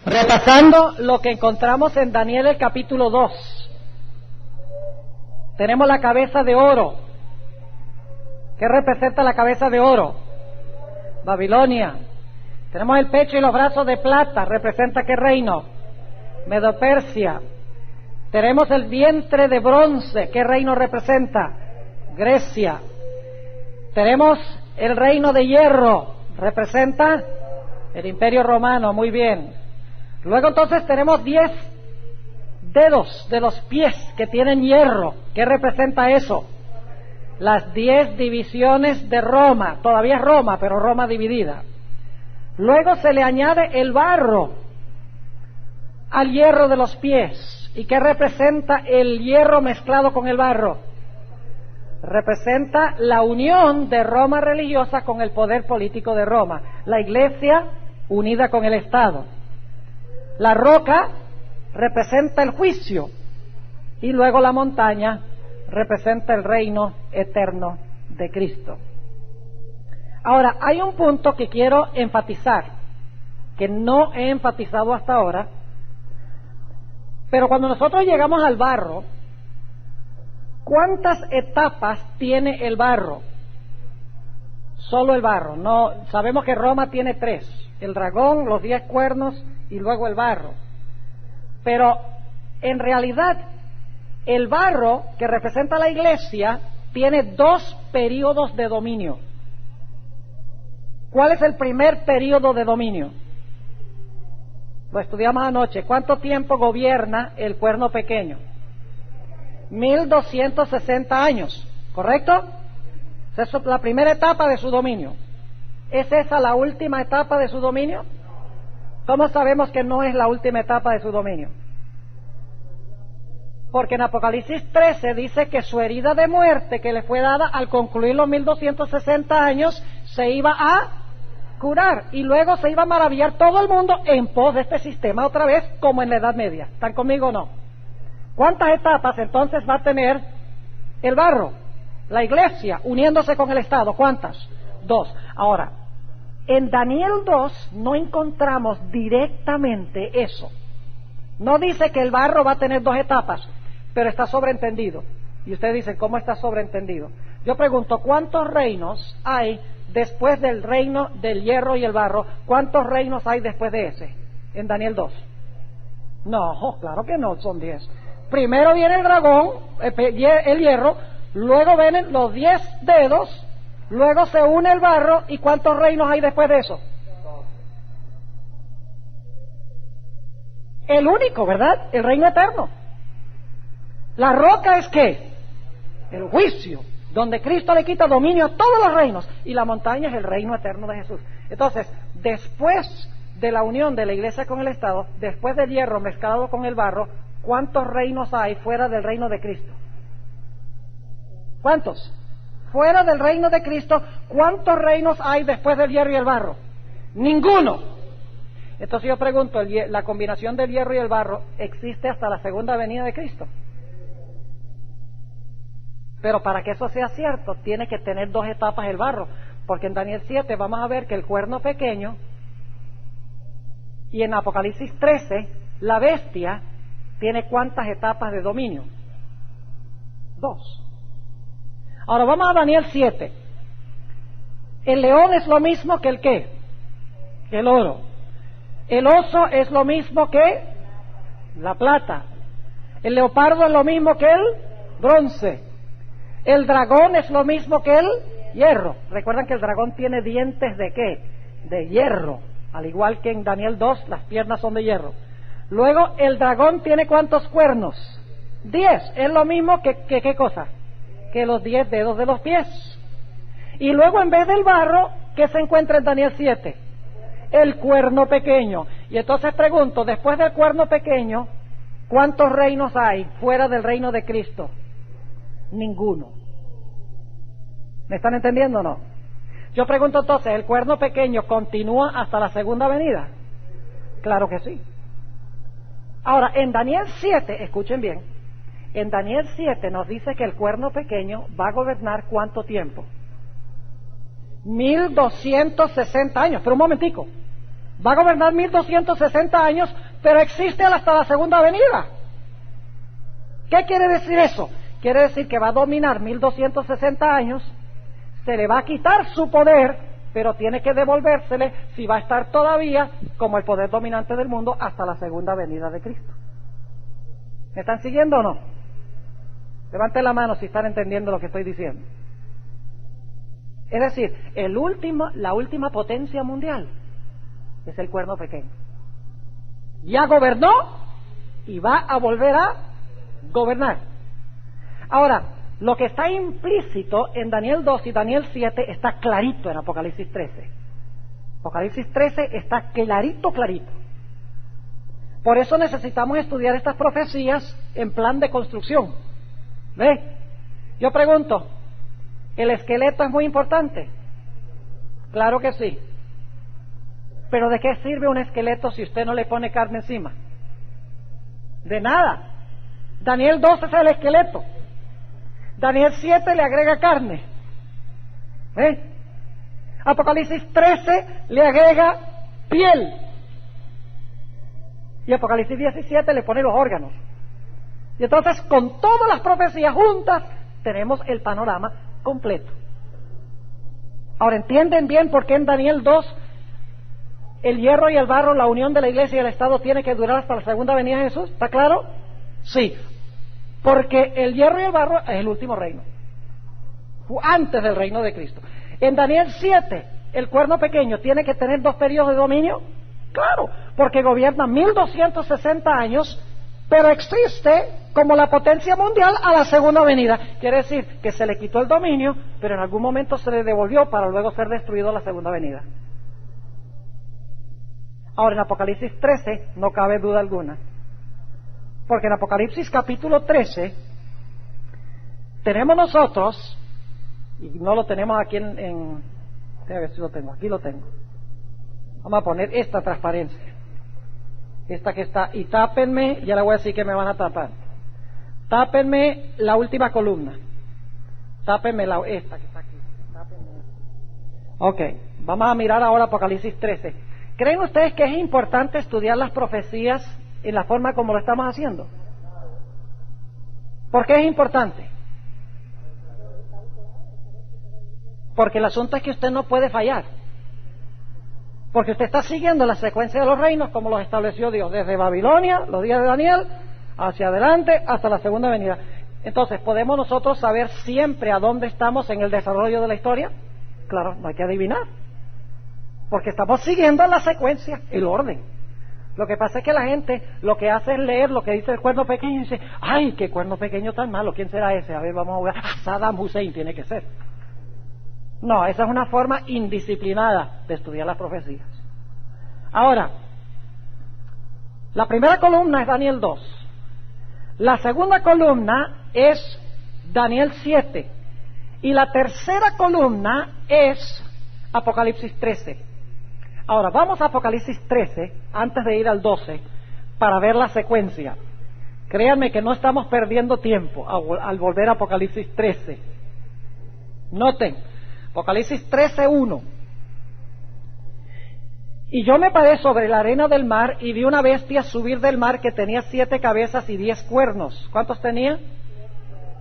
Repasando lo que encontramos en Daniel el capítulo 2. Tenemos la cabeza de oro. ¿Qué representa la cabeza de oro? Babilonia. Tenemos el pecho y los brazos de plata. ¿Representa qué reino? Medo-Persia. Tenemos el vientre de bronce. ¿Qué reino representa? Grecia. Tenemos el reino de hierro. ¿Representa? El Imperio Romano. Muy bien. Luego entonces tenemos 10 dedos de los pies que tienen hierro. ¿Qué representa eso? Las 10 divisiones de Roma. Todavía es Roma, pero Roma dividida. Luego se le añade el barro al hierro de los pies. ¿Y qué representa el hierro mezclado con el barro? Representa la unión de Roma religiosa con el poder político de Roma. La iglesia unida con el Estado. La roca representa el juicio y luego la montaña representa el reino eterno de Cristo. Ahora, hay un punto que quiero enfatizar, que no he enfatizado hasta ahora, pero cuando nosotros llegamos al barro, ¿cuántas etapas tiene el barro? Solo el barro. No, sabemos que Roma tiene 3. El dragón, los 10 cuernos y luego el barro. Pero en realidad el barro, que representa la iglesia, tiene 2 períodos de dominio. ¿Cuál es el primer período de dominio? Lo estudiamos anoche. ¿Cuánto tiempo gobierna el cuerno pequeño? 1260 años, ¿correcto? Esa es la primera etapa de su dominio. ¿Es esa la última etapa de su dominio? ¿Cómo sabemos que no es la última etapa de su dominio? Porque en Apocalipsis 13 dice que su herida de muerte que le fue dada al concluir los 1260 años se iba a curar y luego se iba a maravillar todo el mundo en pos de este sistema otra vez como en la Edad Media. ¿Están conmigo o no? ¿Cuántas etapas entonces va a tener el barro? La iglesia uniéndose con el Estado. ¿Cuántas? 2. Ahora, en Daniel 2 no encontramos directamente eso. No dice que el barro va a tener 2 etapas, pero está sobreentendido. Y ustedes dicen, ¿cómo está sobreentendido? Yo pregunto, ¿cuántos reinos hay después del reino del hierro y el barro? ¿Cuántos reinos hay después de ese? En Daniel 2. No, claro que no, son 10. Primero viene el dragón, el hierro, luego vienen los 10 dedos, luego se une el barro, ¿y cuántos reinos hay después de eso? El único, ¿verdad? El reino eterno. La roca es ¿qué? El juicio, donde Cristo le quita dominio a todos los reinos, y la montaña es el reino eterno de Jesús. Entonces, después de la unión de la iglesia con el Estado, después del hierro mezclado con el barro, ¿cuántos reinos hay fuera del reino de Cristo? ¿Cuántos? Fuera del reino de Cristo, ¿cuántos reinos hay después del hierro y el barro? Ninguno. Entonces yo pregunto, ¿la combinación del hierro y el barro existe hasta la segunda venida de Cristo? Pero para que eso sea cierto, tiene que tener 2 etapas el barro, porque en Daniel 7 vamos a ver que el cuerno pequeño, y en Apocalipsis 13, la bestia tiene ¿cuántas etapas de dominio? 2. Ahora vamos a Daniel 7. El león es lo mismo que el ¿qué? Que el oro. El oso es lo mismo que la plata. El leopardo es lo mismo que el bronce. El dragón es lo mismo que el hierro. Recuerdan que el dragón tiene dientes ¿de qué? De hierro. Al igual que en Daniel 2, las piernas son de hierro. Luego, el dragón tiene ¿cuántos cuernos? 10. Es lo mismo que ¿qué cosa? Que los 10 dedos de los pies. Y luego, en vez del barro, ¿qué se encuentra en Daniel 7? El cuerno pequeño. Y entonces pregunto, después del cuerno pequeño, ¿cuántos reinos hay fuera del reino de Cristo? Ninguno. ¿Me están entendiendo o no? Yo pregunto entonces, ¿el cuerno pequeño continúa hasta la segunda venida? Claro que sí. Ahora, en Daniel 7, escuchen bien, en Daniel 7 nos dice que el cuerno pequeño va a gobernar ¿cuánto tiempo? 1260 años, pero un momentico. Va a gobernar 1260 años, pero existe hasta la segunda venida. ¿Qué quiere decir eso? Quiere decir que va a dominar 1260 años, se le va a quitar su poder, pero tiene que devolvérsele si va a estar todavía como el poder dominante del mundo hasta la segunda venida de Cristo. ¿Me están siguiendo o no? Levanten la mano si están entendiendo lo que estoy diciendo. Es decir, la última potencia mundial es el cuerno pequeño. Ya gobernó y va a volver a gobernar. Ahora, lo que está implícito en Daniel 2 y Daniel 7 está clarito en Apocalipsis 13. Apocalipsis 13 está clarito. Por eso necesitamos estudiar estas profecías en plan de construcción. ¿Ve? Yo pregunto, ¿el esqueleto es muy importante? Claro que sí. Pero ¿de qué sirve un esqueleto si usted no le pone carne encima? De nada. Daniel 2 es el esqueleto. Daniel 7 le agrega carne. ¿Eh? Apocalipsis 13 le agrega piel. Y Apocalipsis 17 le pone los órganos. Y entonces, con todas las profecías juntas, tenemos el panorama completo. Ahora, ¿entienden bien por qué en Daniel 2 el hierro y el barro, la unión de la iglesia y el Estado tiene que durar hasta la segunda venida de Jesús? ¿Está claro? Sí. Porque el hierro y el barro es el último reino, antes del reino de Cristo. En Daniel 7, el cuerno pequeño tiene que tener 2 periodos de dominio. Claro, porque gobierna 1260 años, pero existe como la potencia mundial a la segunda venida. Quiere decir que se le quitó el dominio, pero en algún momento se le devolvió para luego ser destruido a la segunda venida. Ahora, en Apocalipsis 13 no cabe duda alguna. Porque en Apocalipsis capítulo 13 tenemos nosotros, y no lo tenemos aquí a ver si lo tengo, aquí lo tengo. Vamos a poner esta transparencia, esta que está, y tápenme, ya le voy a decir que me van a tapar. Tápenme la última columna, tápenme esta que está aquí. Tápenme. Ok, vamos a mirar ahora Apocalipsis 13. ¿Creen ustedes que es importante estudiar las profecías en la forma como lo estamos haciendo? ¿Por qué es importante? Porque el asunto es que usted no puede fallar. Porque usted está siguiendo la secuencia de los reinos como los estableció Dios, desde Babilonia, los días de Daniel, hacia adelante, hasta la segunda venida. Entonces, ¿podemos nosotros saber siempre a dónde estamos en el desarrollo de la historia? Claro, no hay que adivinar. Porque estamos siguiendo la secuencia, el orden. Lo que pasa es que la gente lo que hace es leer lo que dice el cuerno pequeño y dice, ¡ay, qué cuerno pequeño tan malo! ¿Quién será ese? A ver, vamos a jugar. Saddam Hussein tiene que ser. No, esa es una forma indisciplinada de estudiar las profecías. Ahora, la primera columna es Daniel 2. La segunda columna es Daniel 7. Y la tercera columna es Apocalipsis 13. Ahora, vamos a Apocalipsis 13, antes de ir al 12, para ver la secuencia. Créanme que no estamos perdiendo tiempo al volver a Apocalipsis 13. Noten, Apocalipsis 13:1. Y yo me paré sobre la arena del mar y vi una bestia subir del mar que tenía 7 cabezas y 10 cuernos. ¿Cuántos tenía?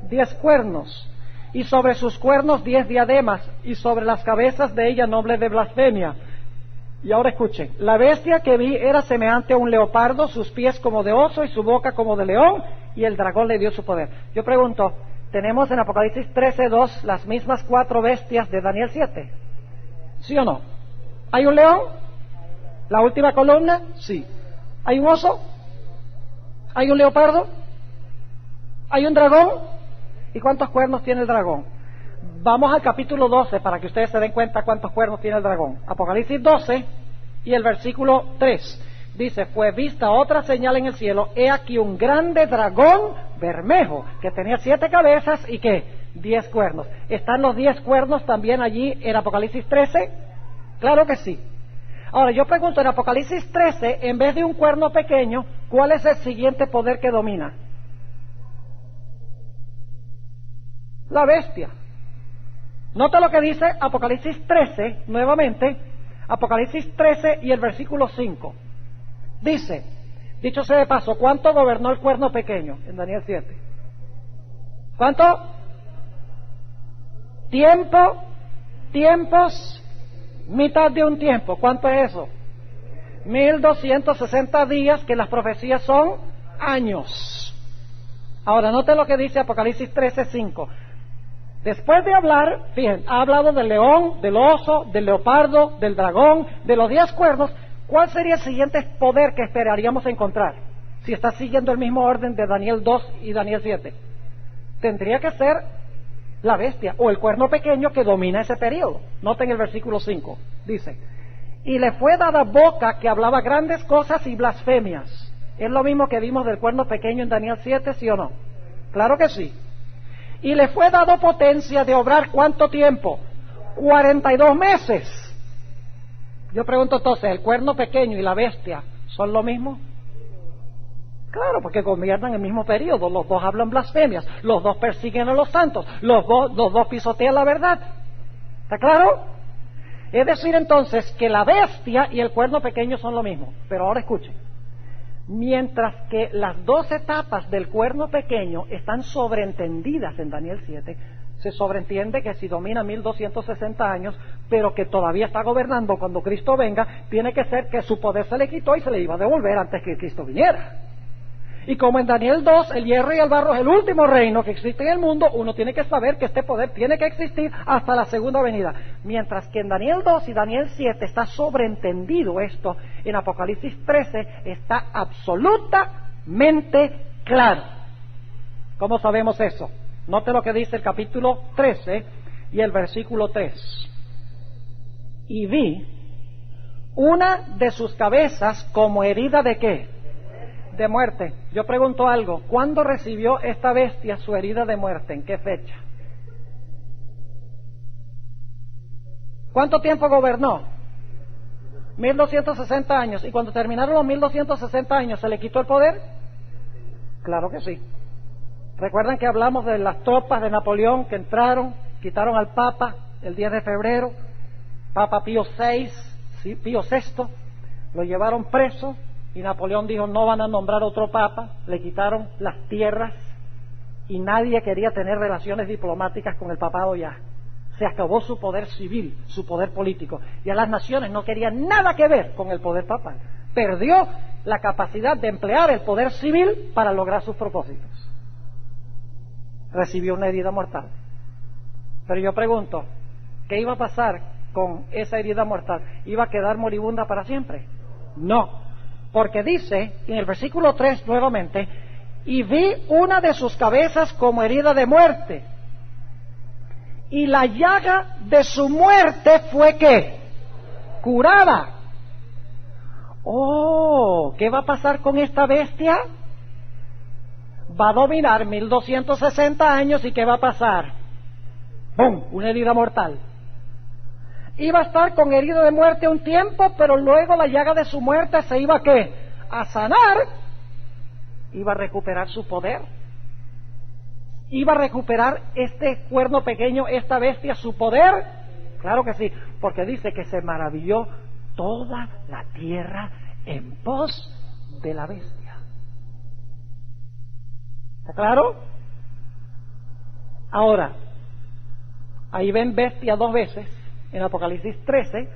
10 cuernos. Y sobre sus cuernos 10 diademas, y sobre las cabezas de ella nombres de blasfemia. Y ahora escuchen, la bestia que vi era semejante a un leopardo, sus pies como de oso y su boca como de león, y el dragón le dio su poder. Yo pregunto, ¿tenemos en Apocalipsis 13:2 las mismas 4 bestias de Daniel 7? ¿Sí o no? ¿Hay un león? ¿La última columna? Sí. ¿Hay un oso? ¿Hay un leopardo? ¿Hay un dragón? ¿Y cuántos cuernos tiene el dragón? Vamos al capítulo 12 para que ustedes se den cuenta cuántos cuernos tiene el dragón. Apocalipsis 12 y el versículo 3 dice, fue vista otra señal en el cielo, he aquí un grande dragón bermejo que tenía 7 cabezas y ¿qué? 10 cuernos. ¿Están los 10 cuernos también allí en Apocalipsis 13? Claro que sí. Ahora yo pregunto, en Apocalipsis 13, en vez de un cuerno pequeño, ¿cuál es el siguiente poder que domina? La bestia. Nota lo que dice Apocalipsis 13, nuevamente, Apocalipsis 13 y el versículo 5. Dice, dicho sea de paso, ¿cuánto gobernó el cuerno pequeño en Daniel 7? ¿Cuánto? Tiempos, mitad de un tiempo. ¿Cuánto es eso? 1260 días, que las profecías son años. Ahora, noten lo que dice Apocalipsis 13:5. Después de hablar, fíjense, ha hablado del león, del oso, del leopardo, del dragón, de los 10 cuernos. ¿Cuál sería el siguiente poder que esperaríamos encontrar? Si está siguiendo el mismo orden de Daniel 2 y Daniel 7. Tendría que ser la bestia o el cuerno pequeño que domina ese periodo. Noten el versículo 5. Dice, y le fue dada boca que hablaba grandes cosas y blasfemias. ¿Es lo mismo que vimos del cuerno pequeño en Daniel 7, sí o no? Claro que sí. Y le fue dado potencia de obrar ¿cuánto tiempo? 42 meses. Yo pregunto entonces, ¿el cuerno pequeño y la bestia son lo mismo? Claro, porque gobiernan el mismo periodo. Los dos hablan blasfemias, los dos persiguen a los santos, los dos pisotean la verdad. ¿Está claro? Es decir entonces que la bestia y el cuerno pequeño son lo mismo. Pero ahora escuchen. Mientras que las 2 etapas del cuerno pequeño están sobreentendidas en Daniel 7, se sobreentiende que si domina 1260 años, pero que todavía está gobernando cuando Cristo venga, tiene que ser que su poder se le quitó y se le iba a devolver antes que Cristo viniera. Y como en Daniel 2 el hierro y el barro es el último reino que existe en el mundo, uno tiene que saber que este poder tiene que existir hasta la segunda venida. Mientras que en Daniel 2 y Daniel 7 está sobreentendido esto, en Apocalipsis 13 está absolutamente claro. ¿Cómo sabemos eso? Note lo que dice el capítulo 13 y el versículo 3. Y vi una de sus cabezas como herida de ¿qué? De muerte. Yo pregunto algo, ¿cuándo recibió esta bestia su herida de muerte? ¿En qué fecha? ¿Cuánto tiempo gobernó? 1260 años. ¿Y cuando terminaron los 1260 años se le quitó el poder? Claro que sí. ¿Recuerdan que hablamos de las tropas de Napoleón que entraron, quitaron al Papa el 10 de febrero? Papa Pío VI, lo llevaron preso. Y Napoleón dijo, no van a nombrar otro papa, le quitaron las tierras y nadie quería tener relaciones diplomáticas con el papado ya. Se acabó su poder civil, su poder político. Y a las naciones no querían nada que ver con el poder papal. Perdió la capacidad de emplear el poder civil para lograr sus propósitos. Recibió una herida mortal. Pero yo pregunto, ¿qué iba a pasar con esa herida mortal? ¿Iba a quedar moribunda para siempre? No. Porque dice, en el versículo 3 nuevamente, y vi una de sus cabezas como herida de muerte, y la llaga de su muerte fue ¿qué? Curada. Oh, ¿qué va a pasar con esta bestia? Va a dominar 1260 años y ¿qué va a pasar? ¡Bum! Una herida mortal. Iba a estar con herida de muerte un tiempo, pero luego la llaga de su muerte se iba ¿qué? A sanar. Iba a recuperar su poder. Iba a recuperar este cuerno pequeño, esta bestia, su poder. Claro que sí, porque dice que se maravilló toda la tierra en pos de la bestia. ¿Está claro? Ahora, ahí ven bestia 2 veces en Apocalipsis 13,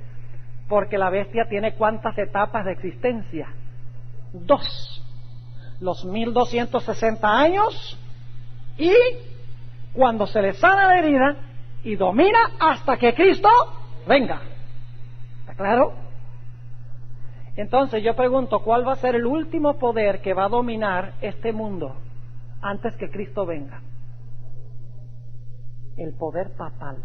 porque la bestia tiene ¿cuántas etapas de existencia? 2. Los 1260 años y cuando se le sana la herida y domina hasta que Cristo venga. ¿Está claro? Entonces yo pregunto, ¿cuál va a ser el último poder que va a dominar este mundo antes que Cristo venga? El poder papal,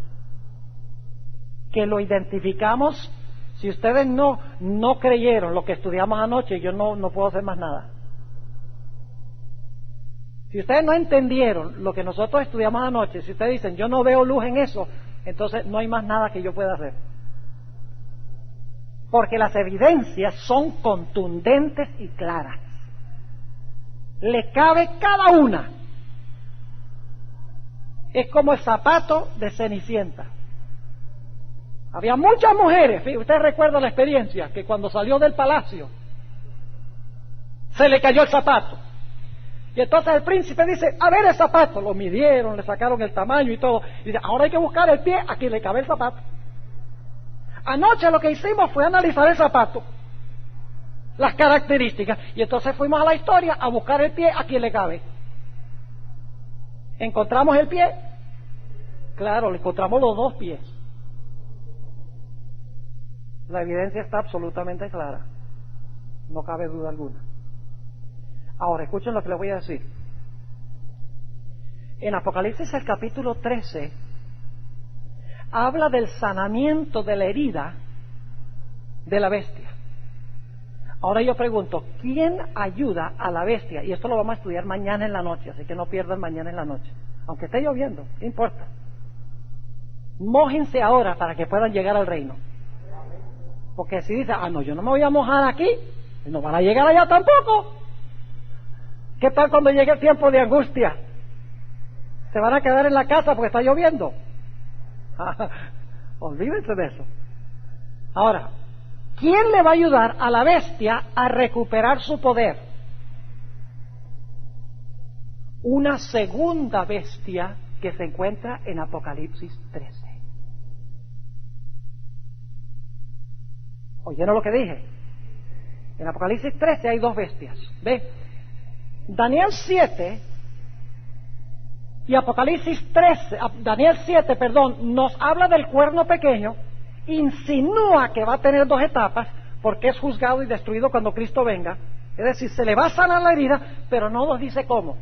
que lo identificamos. Si ustedes no creyeron lo que estudiamos anoche, yo no puedo hacer más nada. Si ustedes no entendieron lo que nosotros estudiamos anoche, si ustedes dicen, yo no veo luz en eso, entonces no hay más nada que yo pueda hacer. Porque las evidencias son contundentes y claras. Le cabe cada una. Es como el zapato de Cenicienta. Había muchas mujeres. Usted recuerda la experiencia, que cuando salió del palacio, se le cayó el zapato. Y entonces el príncipe dice, a ver el zapato. Lo midieron, le sacaron el tamaño y todo. Y dice, ahora hay que buscar el pie a quien le cabe el zapato. Anoche lo que hicimos fue analizar el zapato, las características. Y entonces fuimos a la historia a buscar el pie a quien le cabe. ¿Encontramos el pie? Claro, le encontramos los dos pies. La evidencia está absolutamente clara. No cabe duda alguna. Ahora, escuchen lo que les voy a decir. En Apocalipsis, el capítulo 13, habla del sanamiento de la herida de la bestia. Ahora yo pregunto, ¿quién ayuda a la bestia? Y esto lo vamos a estudiar mañana en la noche, así que no pierdan mañana en la noche. Aunque esté lloviendo, ¿qué importa? Mójense ahora para que puedan llegar al reino. Porque si dicen, no, yo no me voy a mojar aquí, no van a llegar allá tampoco. ¿Qué tal cuando llegue el tiempo de angustia? ¿Se van a quedar en la casa porque está lloviendo? Olvídense de eso. Ahora, ¿quién le va a ayudar a la bestia a recuperar su poder? Una segunda bestia que se encuentra en Apocalipsis 13. ¿Oyeron lo que dije? En Apocalipsis 13 hay dos bestias. ¿Ve? Daniel 7 y Apocalipsis 13, Daniel 7, perdón, nos habla del cuerno pequeño, insinúa que va a tener dos etapas, porque es juzgado y destruido cuando Cristo venga. Es decir, se le va a sanar la herida, pero no nos dice cómo.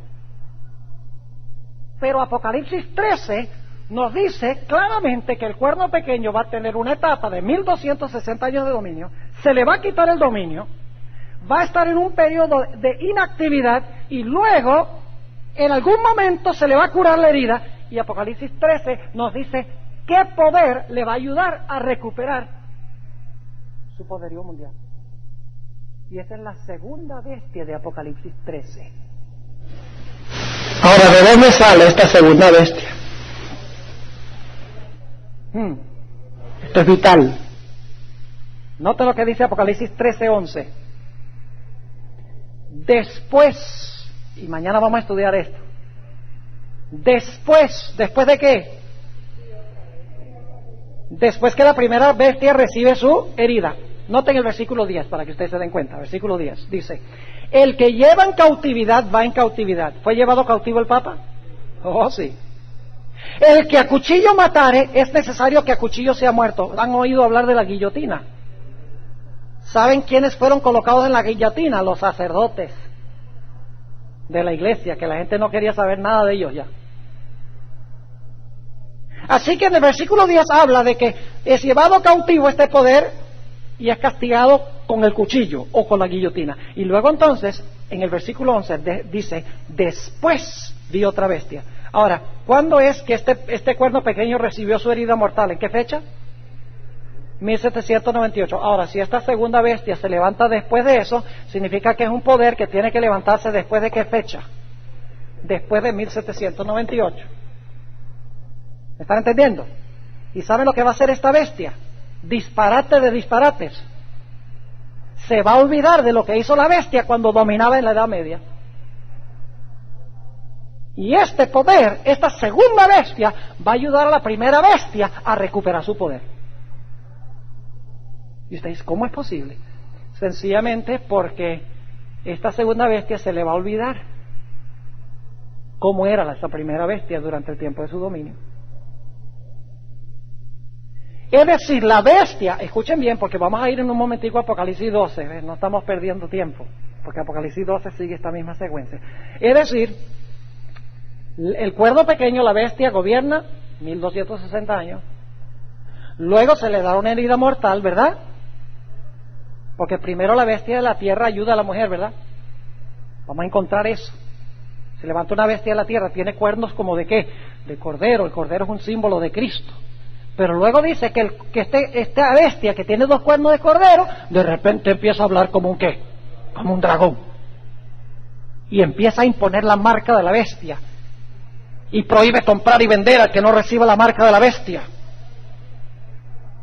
Pero Apocalipsis 13 nos dice claramente que el cuerno pequeño va a tener una etapa de 1260 años de dominio, se le va a quitar el dominio, va a estar en un periodo de inactividad y luego en algún momento se le va a curar la herida, y Apocalipsis 13 nos dice qué poder le va a ayudar a recuperar su poderío mundial. Y esa es la segunda bestia de Apocalipsis 13. Ahora, ¿de dónde sale esta segunda bestia? Esto es vital. Nota lo que dice Apocalipsis 13:11. Después, y mañana vamos a estudiar esto. ¿Después de qué? Después que la primera bestia recibe su herida. Noten el versículo 10 para que ustedes se den cuenta. Versículo 10 dice: el que lleva en cautividad va en cautividad. ¿Fue llevado cautivo el Papa? Oh, sí. El que a cuchillo matare, es necesario que a cuchillo sea muerto. ¿Han oído hablar de la guillotina? ¿Saben quiénes fueron colocados en la guillotina? Los sacerdotes de la iglesia, que la gente no quería saber nada de ellos ya. Así que en el versículo 10 habla de que es llevado cautivo este poder y es castigado con el cuchillo o con la guillotina. Y luego entonces, en el versículo 11 dice: después vi otra bestia. Ahora, ¿cuándo es que este cuerno pequeño recibió su herida mortal? ¿En qué fecha? 1798. Ahora, si esta segunda bestia se levanta después de eso, significa que es un poder que tiene que levantarse después de qué fecha? Después de 1798. ¿Me están entendiendo? ¿Y saben lo que va a hacer esta bestia? Disparate de disparates. Se va a olvidar de lo que hizo la bestia cuando dominaba en la Edad Media. Y este poder, esta segunda bestia, va a ayudar a la primera bestia a recuperar su poder. Y usted dice, ¿cómo es posible? Sencillamente porque esta segunda bestia se le va a olvidar cómo era esa primera bestia durante el tiempo de su dominio. Es decir, la bestia, escuchen bien, porque vamos a ir en un momentico a Apocalipsis 12, ¿ves? No estamos perdiendo tiempo, porque Apocalipsis 12 sigue esta misma secuencia. Es decir, el cuerno pequeño, la bestia, gobierna 1260 años, luego se le da una herida mortal, ¿verdad? Porque primero la bestia de la tierra ayuda a la mujer, ¿verdad? Vamos a encontrar eso. Se levanta una bestia de la tierra, tiene cuernos como de ¿qué? De cordero. El cordero es un símbolo de Cristo. Pero luego dice que esta bestia que tiene dos cuernos de cordero, de repente empieza a hablar como un ¿qué? Como un dragón. Y empieza a imponer la marca de la bestia. Y prohíbe comprar y vender al que no reciba la marca de la bestia.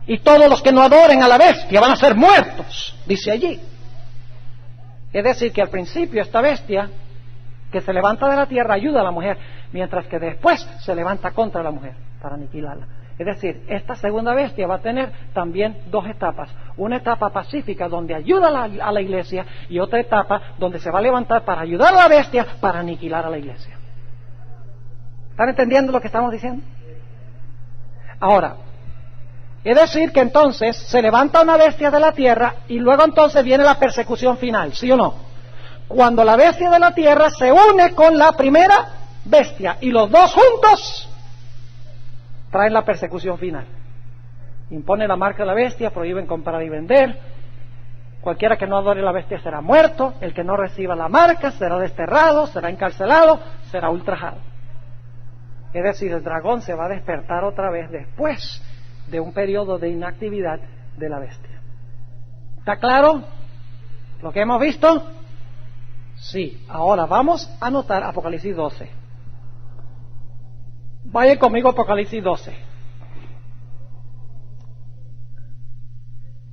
y todos los que no adoren a la bestia van a ser muertos, dice allí. Es decir, que al principio esta bestia que se levanta de la tierra ayuda a la mujer, mientras que después se levanta contra la mujer para aniquilarla. Es decir, esta segunda bestia va a tener también dos etapas. Una etapa pacífica donde ayuda a la iglesia, y otra etapa donde se va a levantar para ayudar a la bestia para aniquilar a la iglesia. ¿Están entendiendo lo que estamos diciendo? Ahora, es decir que entonces se levanta una bestia de la tierra y luego entonces viene la persecución final, ¿sí o no? Cuando la bestia de la tierra se une con la primera bestia y los dos juntos traen la persecución final. Imponen la marca de la bestia, prohíben comprar y vender. Cualquiera que no adore la bestia será muerto. El que no reciba la marca será desterrado, será encarcelado, será ultrajado. Es decir, el dragón se va a despertar otra vez después de un periodo de inactividad de la bestia. ¿Está claro lo que hemos visto? Sí. Ahora vamos a anotar Apocalipsis 12. Vayan conmigo a Apocalipsis 12.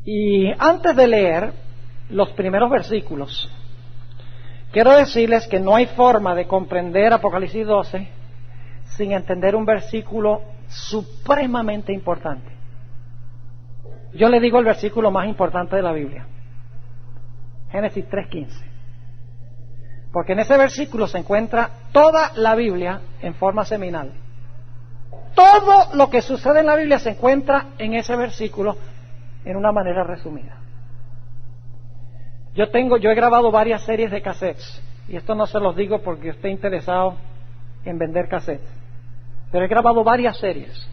Y antes de leer los primeros versículos, quiero decirles que no hay forma de comprender Apocalipsis 12 sin entender un versículo supremamente importante. Yo le digo el versículo más importante de la Biblia, Génesis 3:15. Porque en ese versículo se encuentra toda la Biblia en forma seminal. Todo lo que sucede en la Biblia se encuentra en ese versículo en una manera resumida. Yo he grabado varias series de cassettes, y esto no se los digo porque esté interesado en vender cassettes, pero he grabado varias series,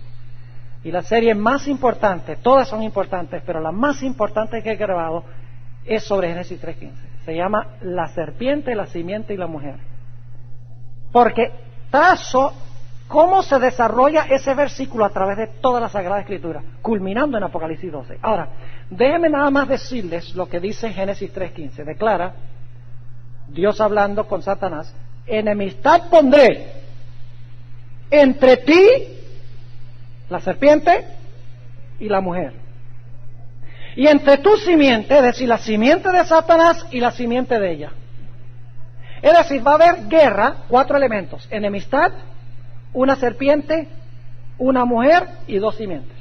y la serie más importante, todas son importantes, pero la más importante que he grabado es sobre Génesis 3:15. Se llama La serpiente, la simiente y la mujer, porque trazo cómo se desarrolla ese versículo a través de toda la Sagrada Escritura, culminando en Apocalipsis 12. Ahora, déjenme nada más decirles lo que dice Génesis 3:15. Declara, Dios hablando con Satanás, enemistad pondré entre ti, la serpiente, y la mujer. Y entre tu simiente, es decir, la simiente de Satanás y la simiente de ella. Es decir, va a haber guerra, 4 elementos: enemistad, una serpiente, una mujer y 2 simientes.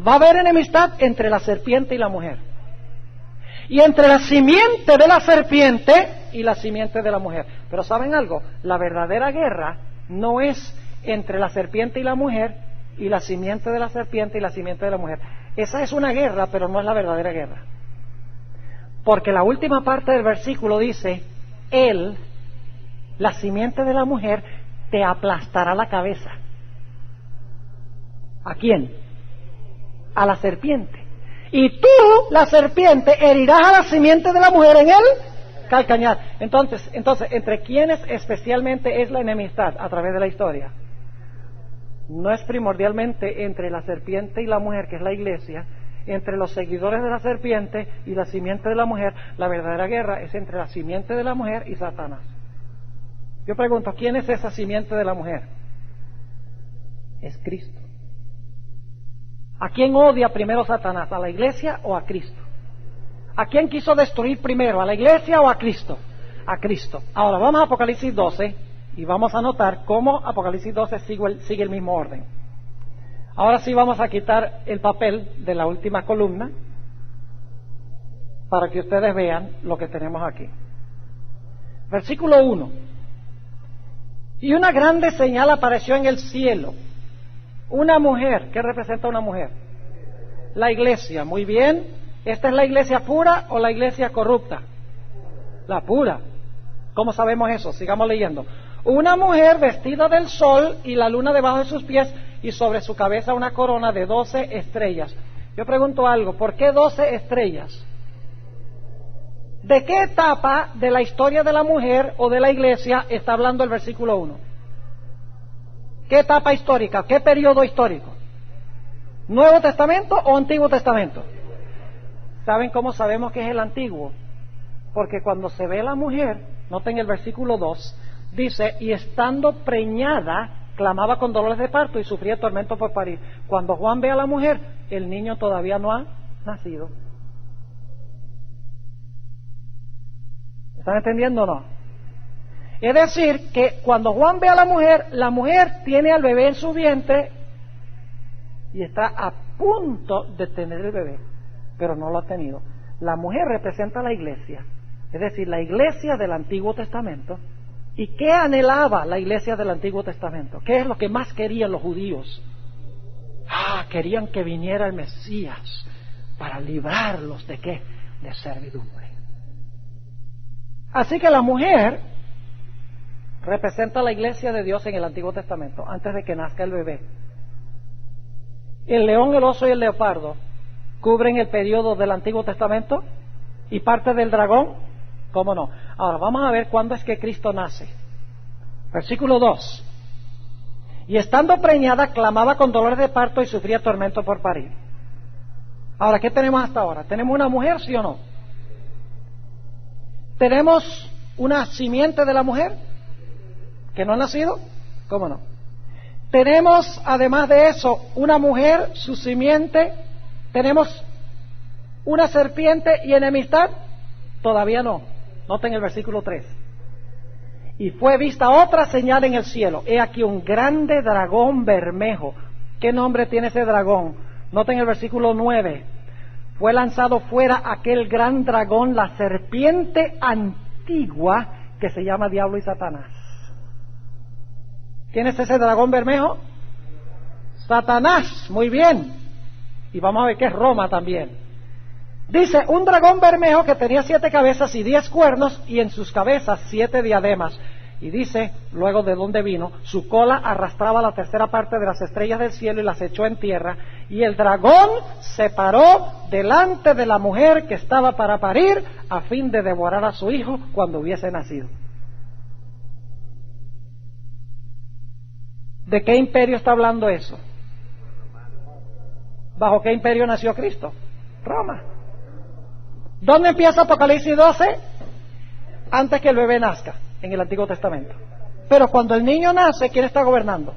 Va a haber enemistad entre la serpiente y la mujer. Y entre la simiente de la serpiente y la simiente de la mujer. Pero ¿saben algo? La verdadera guerra no es entre la serpiente y la mujer y la simiente de la serpiente y la simiente de la mujer. Esa es una guerra, pero no es la verdadera guerra. Porque la última parte del versículo dice, él, la simiente de la mujer, te aplastará la cabeza. ¿A quién? A la serpiente. Y tú, la serpiente, herirás a la simiente de la mujer en el calcañar. Entonces, ¿entre quiénes especialmente es la enemistad a través de la historia? No es primordialmente entre la serpiente y la mujer, que es la iglesia, entre los seguidores de la serpiente y la simiente de la mujer. La verdadera guerra es entre la simiente de la mujer y Satanás. Yo pregunto, ¿quién es esa simiente de la mujer? Es Cristo. ¿A quién odia primero Satanás? ¿A la iglesia o a Cristo? ¿A quién quiso destruir primero? ¿A la iglesia o a Cristo? A Cristo. Ahora vamos a Apocalipsis 12 y vamos a notar cómo Apocalipsis 12 sigue el mismo orden. Ahora sí vamos a quitar el papel de la última columna para que ustedes vean lo que tenemos aquí. Versículo 1. Y una grande señal apareció en el cielo. Una mujer. ¿Qué representa una mujer? La iglesia. Muy bien. ¿Esta es la iglesia pura o la iglesia corrupta? La pura. ¿Cómo sabemos eso? Sigamos leyendo. Una mujer vestida del sol y la luna debajo de sus pies y sobre su cabeza una corona de 12 estrellas. Yo pregunto algo, ¿por qué 12 estrellas? ¿De qué etapa de la historia de la mujer o de la iglesia está hablando el versículo 1? ¿Qué etapa histórica? ¿Qué periodo histórico? ¿Nuevo Testamento o Antiguo Testamento? ¿Saben cómo sabemos que es el Antiguo? Porque cuando se ve la mujer, noten el versículo 2, dice, y estando preñada clamaba con dolores de parto y sufría tormento por parir. Cuando Juan ve a la mujer, el niño todavía no ha nacido. ¿Están entendiendo o no? Es decir, que cuando Juan ve a la mujer tiene al bebé en su vientre y está a punto de tener el bebé, pero no lo ha tenido. La mujer representa a la iglesia, es decir, la iglesia del Antiguo Testamento. ¿Y qué anhelaba la iglesia del Antiguo Testamento? ¿Qué es lo que más querían los judíos? Querían que viniera el Mesías para librarlos ¿de qué? De servidumbre. Así que la mujer representa a la iglesia de Dios en el Antiguo Testamento, antes de que nazca el bebé. El león, el oso y el leopardo cubren el periodo del Antiguo Testamento y parte del dragón, ¿cómo no? Ahora vamos a ver cuándo es que Cristo nace. Versículo 2. Y estando preñada clamaba con dolores de parto y sufría tormento por parir. Ahora, ¿qué tenemos hasta ahora? ¿Tenemos una mujer, sí o no? ¿Tenemos una simiente de la mujer que no ha nacido? ¿Cómo no? ¿Tenemos, además de eso, una mujer, su simiente? ¿Tenemos una serpiente y enemistad? Todavía no. Noten el versículo 3. Y fue vista otra señal en el cielo. He aquí un grande dragón bermejo. ¿Qué nombre tiene ese dragón? Noten el versículo 9. Fue lanzado fuera aquel gran dragón, la serpiente antigua, que se llama Diablo y Satanás. ¿Quién es ese dragón bermejo? Satanás, muy bien. Y vamos a ver que es Roma también. Dice, un dragón bermejo que tenía 7 cabezas y 10 cuernos, y en sus cabezas 7 diademas. Y dice, luego de dónde vino, su cola arrastraba la tercera parte de las estrellas del cielo y las echó en tierra. Y el dragón se paró delante de la mujer que estaba para parir, a fin de devorar a su hijo cuando hubiese nacido. ¿De qué imperio está hablando eso? ¿Bajo qué imperio nació Cristo? Roma. ¿Dónde empieza Apocalipsis 12? Antes que el bebé nazca, en el Antiguo Testamento. Pero cuando el niño nace, ¿quién está gobernando?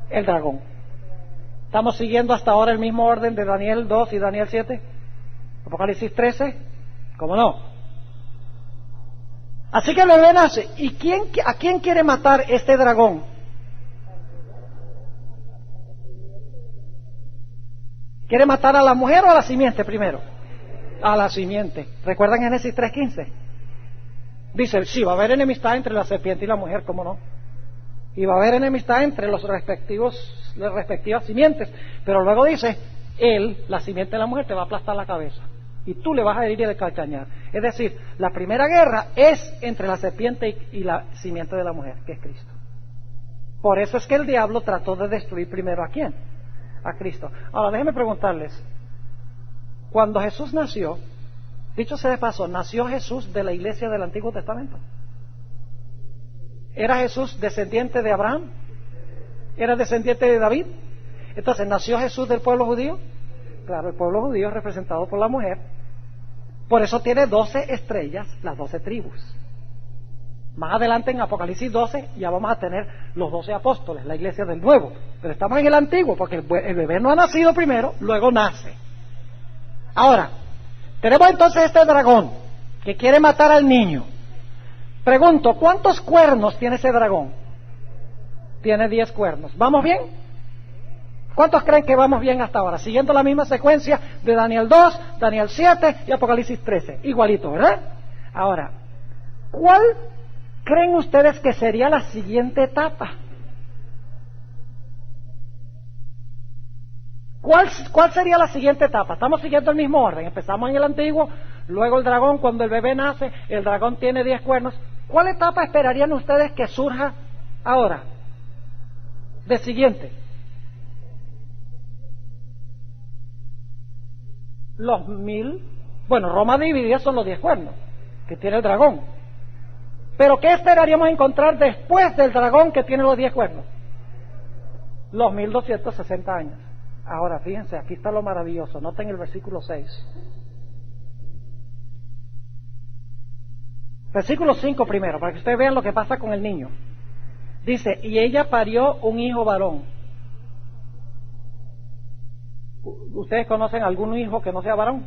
El dragón. ¿Estamos siguiendo hasta ahora el mismo orden de Daniel 2 y Daniel 7? Apocalipsis 13, ¿cómo no? Así que el bebé nace. ¿Y a quién quiere matar este dragón? ¿Quiere matar a la mujer o a la simiente primero? A la simiente. ¿Recuerdan Génesis 3:15? Dice, sí, va a haber enemistad entre la serpiente y la mujer, ¿cómo no? Y va a haber enemistad entre las respectivas simientes. Pero luego dice, la simiente de la mujer, te va a aplastar la cabeza. Y tú le vas a herir y a calcañar. Es decir, la primera guerra es entre la serpiente y la simiente de la mujer, que es Cristo. Por eso es que el diablo trató de destruir primero ¿a quién? A Cristo. Ahora, déjenme preguntarles, cuando Jesús nació, dicho sea de paso, ¿nació Jesús de la iglesia del Antiguo Testamento? ¿Era Jesús descendiente de Abraham? ¿Era descendiente de David? Entonces, ¿nació Jesús del pueblo judío? Claro, el pueblo judío es representado por la mujer. Por eso tiene 12 estrellas, las 12 tribus. Más adelante en Apocalipsis 12 ya vamos a tener los 12 apóstoles, la iglesia del nuevo. Pero estamos en el antiguo porque el bebé no ha nacido primero, luego nace. Ahora, tenemos entonces este dragón que quiere matar al niño. Pregunto, ¿cuántos cuernos tiene ese dragón? Tiene 10 cuernos. ¿Vamos bien? ¿Cuántos creen que vamos bien hasta ahora? Siguiendo la misma secuencia de Daniel 2, Daniel 7 y Apocalipsis 13. Igualito, ¿verdad? Ahora, ¿cuál creen ustedes que sería la siguiente etapa? ¿Cuál sería la siguiente etapa? Estamos siguiendo el mismo orden. Empezamos en el antiguo, luego el dragón, cuando el bebé nace, el dragón tiene 10 cuernos. ¿Cuál etapa esperarían ustedes que surja ahora? De siguiente. Los 1000. Bueno, Roma dividida son los 10 cuernos que tiene el dragón. Pero ¿qué esperaríamos encontrar después del dragón que tiene los 10 cuernos? Los 1260 años. Ahora, fíjense, aquí está lo maravilloso. Noten el versículo 6. Versículo 5 primero, para que ustedes vean lo que pasa con el niño. Dice, y ella parió un hijo varón. ¿Ustedes conocen algún hijo que no sea varón?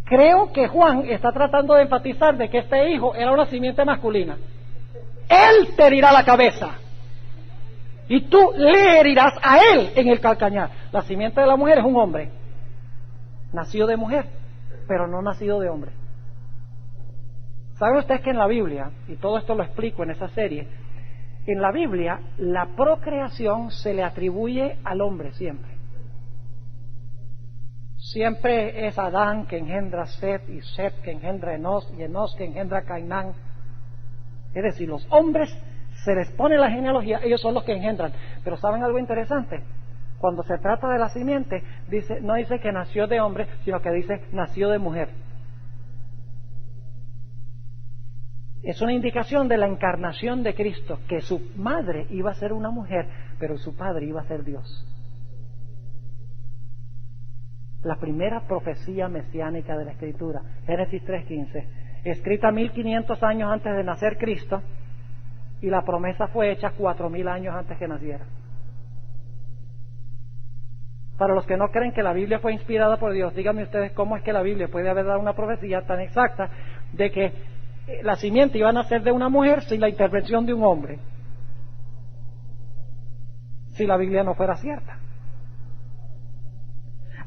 Creo que Juan está tratando de enfatizar de que este hijo era una simiente masculina. Él te herirá la cabeza y tú le herirás a él en el calcañar. La simiente de la mujer es un hombre, nacido de mujer, pero no nacido de hombre. ¿Saben ustedes que en la Biblia, y todo esto lo explico en esa serie, en la Biblia la procreación se le atribuye al hombre siempre? Siempre es Adán que engendra a Set, y Set que engendra a Enos, y Enos que engendra a Cainán. Es decir, los hombres se les pone la genealogía, ellos son los que engendran. Pero ¿saben algo interesante? Cuando se trata de la simiente, no dice que nació de hombre, sino que dice nació de mujer. Es una indicación de la encarnación de Cristo, que su madre iba a ser una mujer, pero su padre iba a ser Dios. La primera profecía mesiánica de la Escritura, Génesis 3:15, escrita 1500 años antes de nacer Cristo, y la promesa fue hecha 4000 años antes que naciera. Para los que no creen que la Biblia fue inspirada por Dios, díganme ustedes cómo es que la Biblia puede haber dado una profecía tan exacta de que la simiente iba a nacer de una mujer sin la intervención de un hombre, si la Biblia no fuera cierta.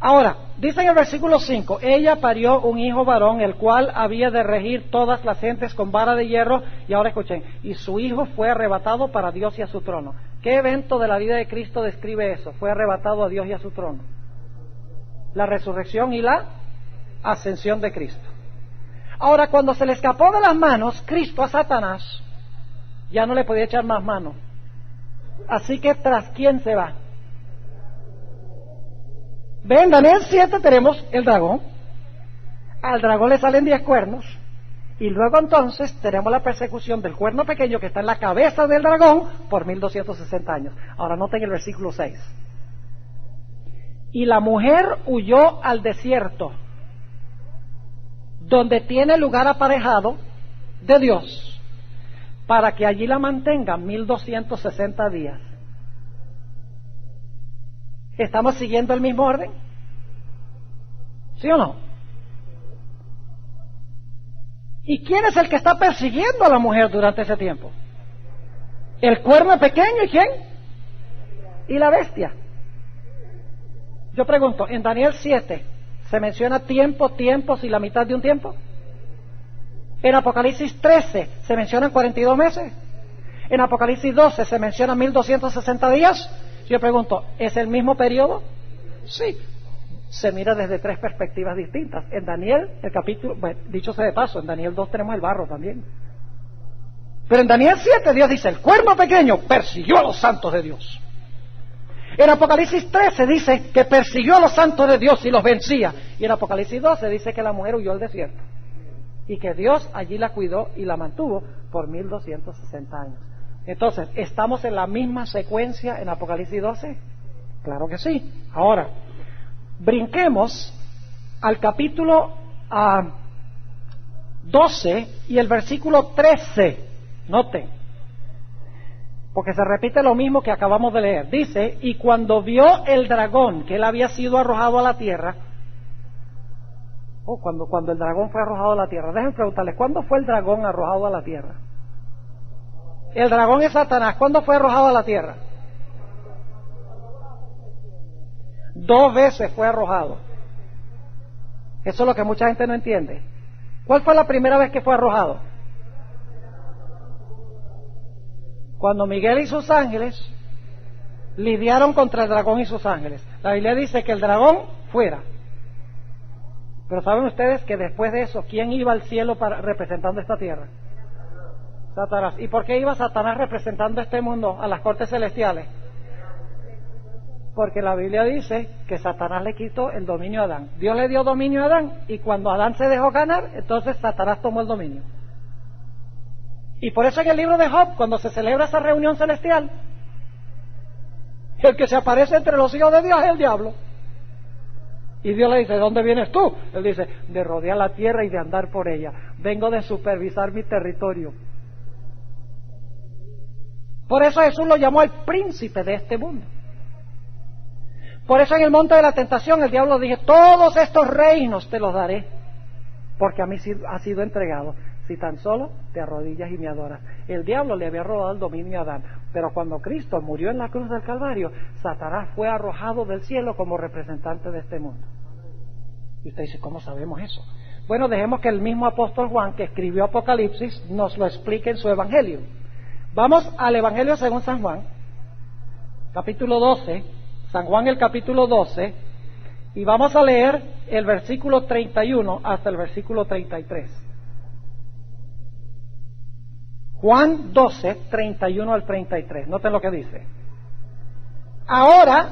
Ahora, dice en el versículo 5, ella parió un hijo varón, el cual había de regir todas las gentes con vara de hierro, y ahora escuchen, y su hijo fue arrebatado para Dios y a su trono. ¿Qué evento de la vida de Cristo describe eso? Fue arrebatado a Dios y a su trono. La resurrección y la ascensión de Cristo. Ahora, cuando se le escapó de las manos Cristo a Satanás, ya no le podía echar más mano. Así que ¿tras quién se va? Ven, Daniel 7 tenemos el dragón. Al dragón le salen 10 cuernos. Y luego entonces tenemos la persecución del cuerno pequeño que está en la cabeza del dragón por 1260 años. Ahora noten el versículo 6. Y la mujer huyó al desierto, donde tiene lugar aparejado de Dios, para que allí la mantengan 1260 días. ¿Estamos siguiendo el mismo orden? ¿Sí o no? ¿Y quién es el que está persiguiendo a la mujer durante ese tiempo? El cuerno pequeño, ¿y quién? Y la bestia. Yo pregunto, en Daniel 7 ¿se menciona tiempos y la mitad de un tiempo? En Apocalipsis 13 ¿se mencionan 42 meses? En Apocalipsis 12 ¿se mencionan 1260 días? Yo pregunto, ¿es el mismo periodo? Sí. Se mira desde 3 perspectivas distintas. En Daniel, el capítulo, bueno, dicho sea de paso, en Daniel 2 tenemos el barro también. Pero en Daniel 7 Dios dice, el cuerno pequeño persiguió a los santos de Dios. En Apocalipsis 13 dice que persiguió a los santos de Dios y los vencía. Y en Apocalipsis 12 dice que la mujer huyó al desierto. Y que Dios allí la cuidó y la mantuvo por 1260 años. Entonces, ¿estamos en la misma secuencia en Apocalipsis 12? Claro que sí. Ahora, brinquemos al capítulo 12 y el versículo 13. Noten, porque se repite lo mismo que acabamos de leer. Dice, y cuando vio el dragón que él había sido arrojado a la tierra, cuando el dragón fue arrojado a la tierra, déjenme preguntarles, ¿cuándo fue el dragón arrojado a la tierra? El dragón es Satanás. ¿Cuándo fue arrojado a la tierra? 2 veces fue arrojado. Eso es lo que mucha gente no entiende. ¿Cuál fue la primera vez que fue arrojado? Cuando Miguel y sus ángeles lidiaron contra el dragón y sus ángeles. La Biblia dice que el dragón fuera. Pero ¿saben ustedes que después de eso, quién iba al cielo representando esta tierra? Satanás. ¿Y por qué iba Satanás representando este mundo a las cortes celestiales? Porque la Biblia dice que Satanás le quitó el dominio a Adán. Dios le dio dominio a Adán y cuando Adán se dejó ganar, entonces Satanás tomó el dominio. Y por eso en el libro de Job, cuando se celebra esa reunión celestial, el que se aparece entre los hijos de Dios es el diablo. Y Dios le dice, ¿de dónde vienes tú? Él dice, de rodear la tierra y de andar por ella. Vengo de supervisar mi territorio. Por eso Jesús lo llamó el príncipe de este mundo. Por eso en el monte de la tentación el diablo dije, todos estos reinos te los daré, porque a mí ha sido entregado, si tan solo te arrodillas y me adoras. El diablo le había robado el dominio a Adán, pero cuando Cristo murió en la cruz del Calvario, Satanás fue arrojado del cielo como representante de este mundo. Y usted dice, ¿cómo sabemos eso? Bueno, dejemos que el mismo apóstol Juan, que escribió Apocalipsis, nos lo explique en su evangelio. Vamos al evangelio según San Juan, capítulo 12, San Juan el capítulo 12, y vamos a leer el versículo 31 hasta el versículo 33. Juan 12, 31 al 33. Noten lo que dice. Ahora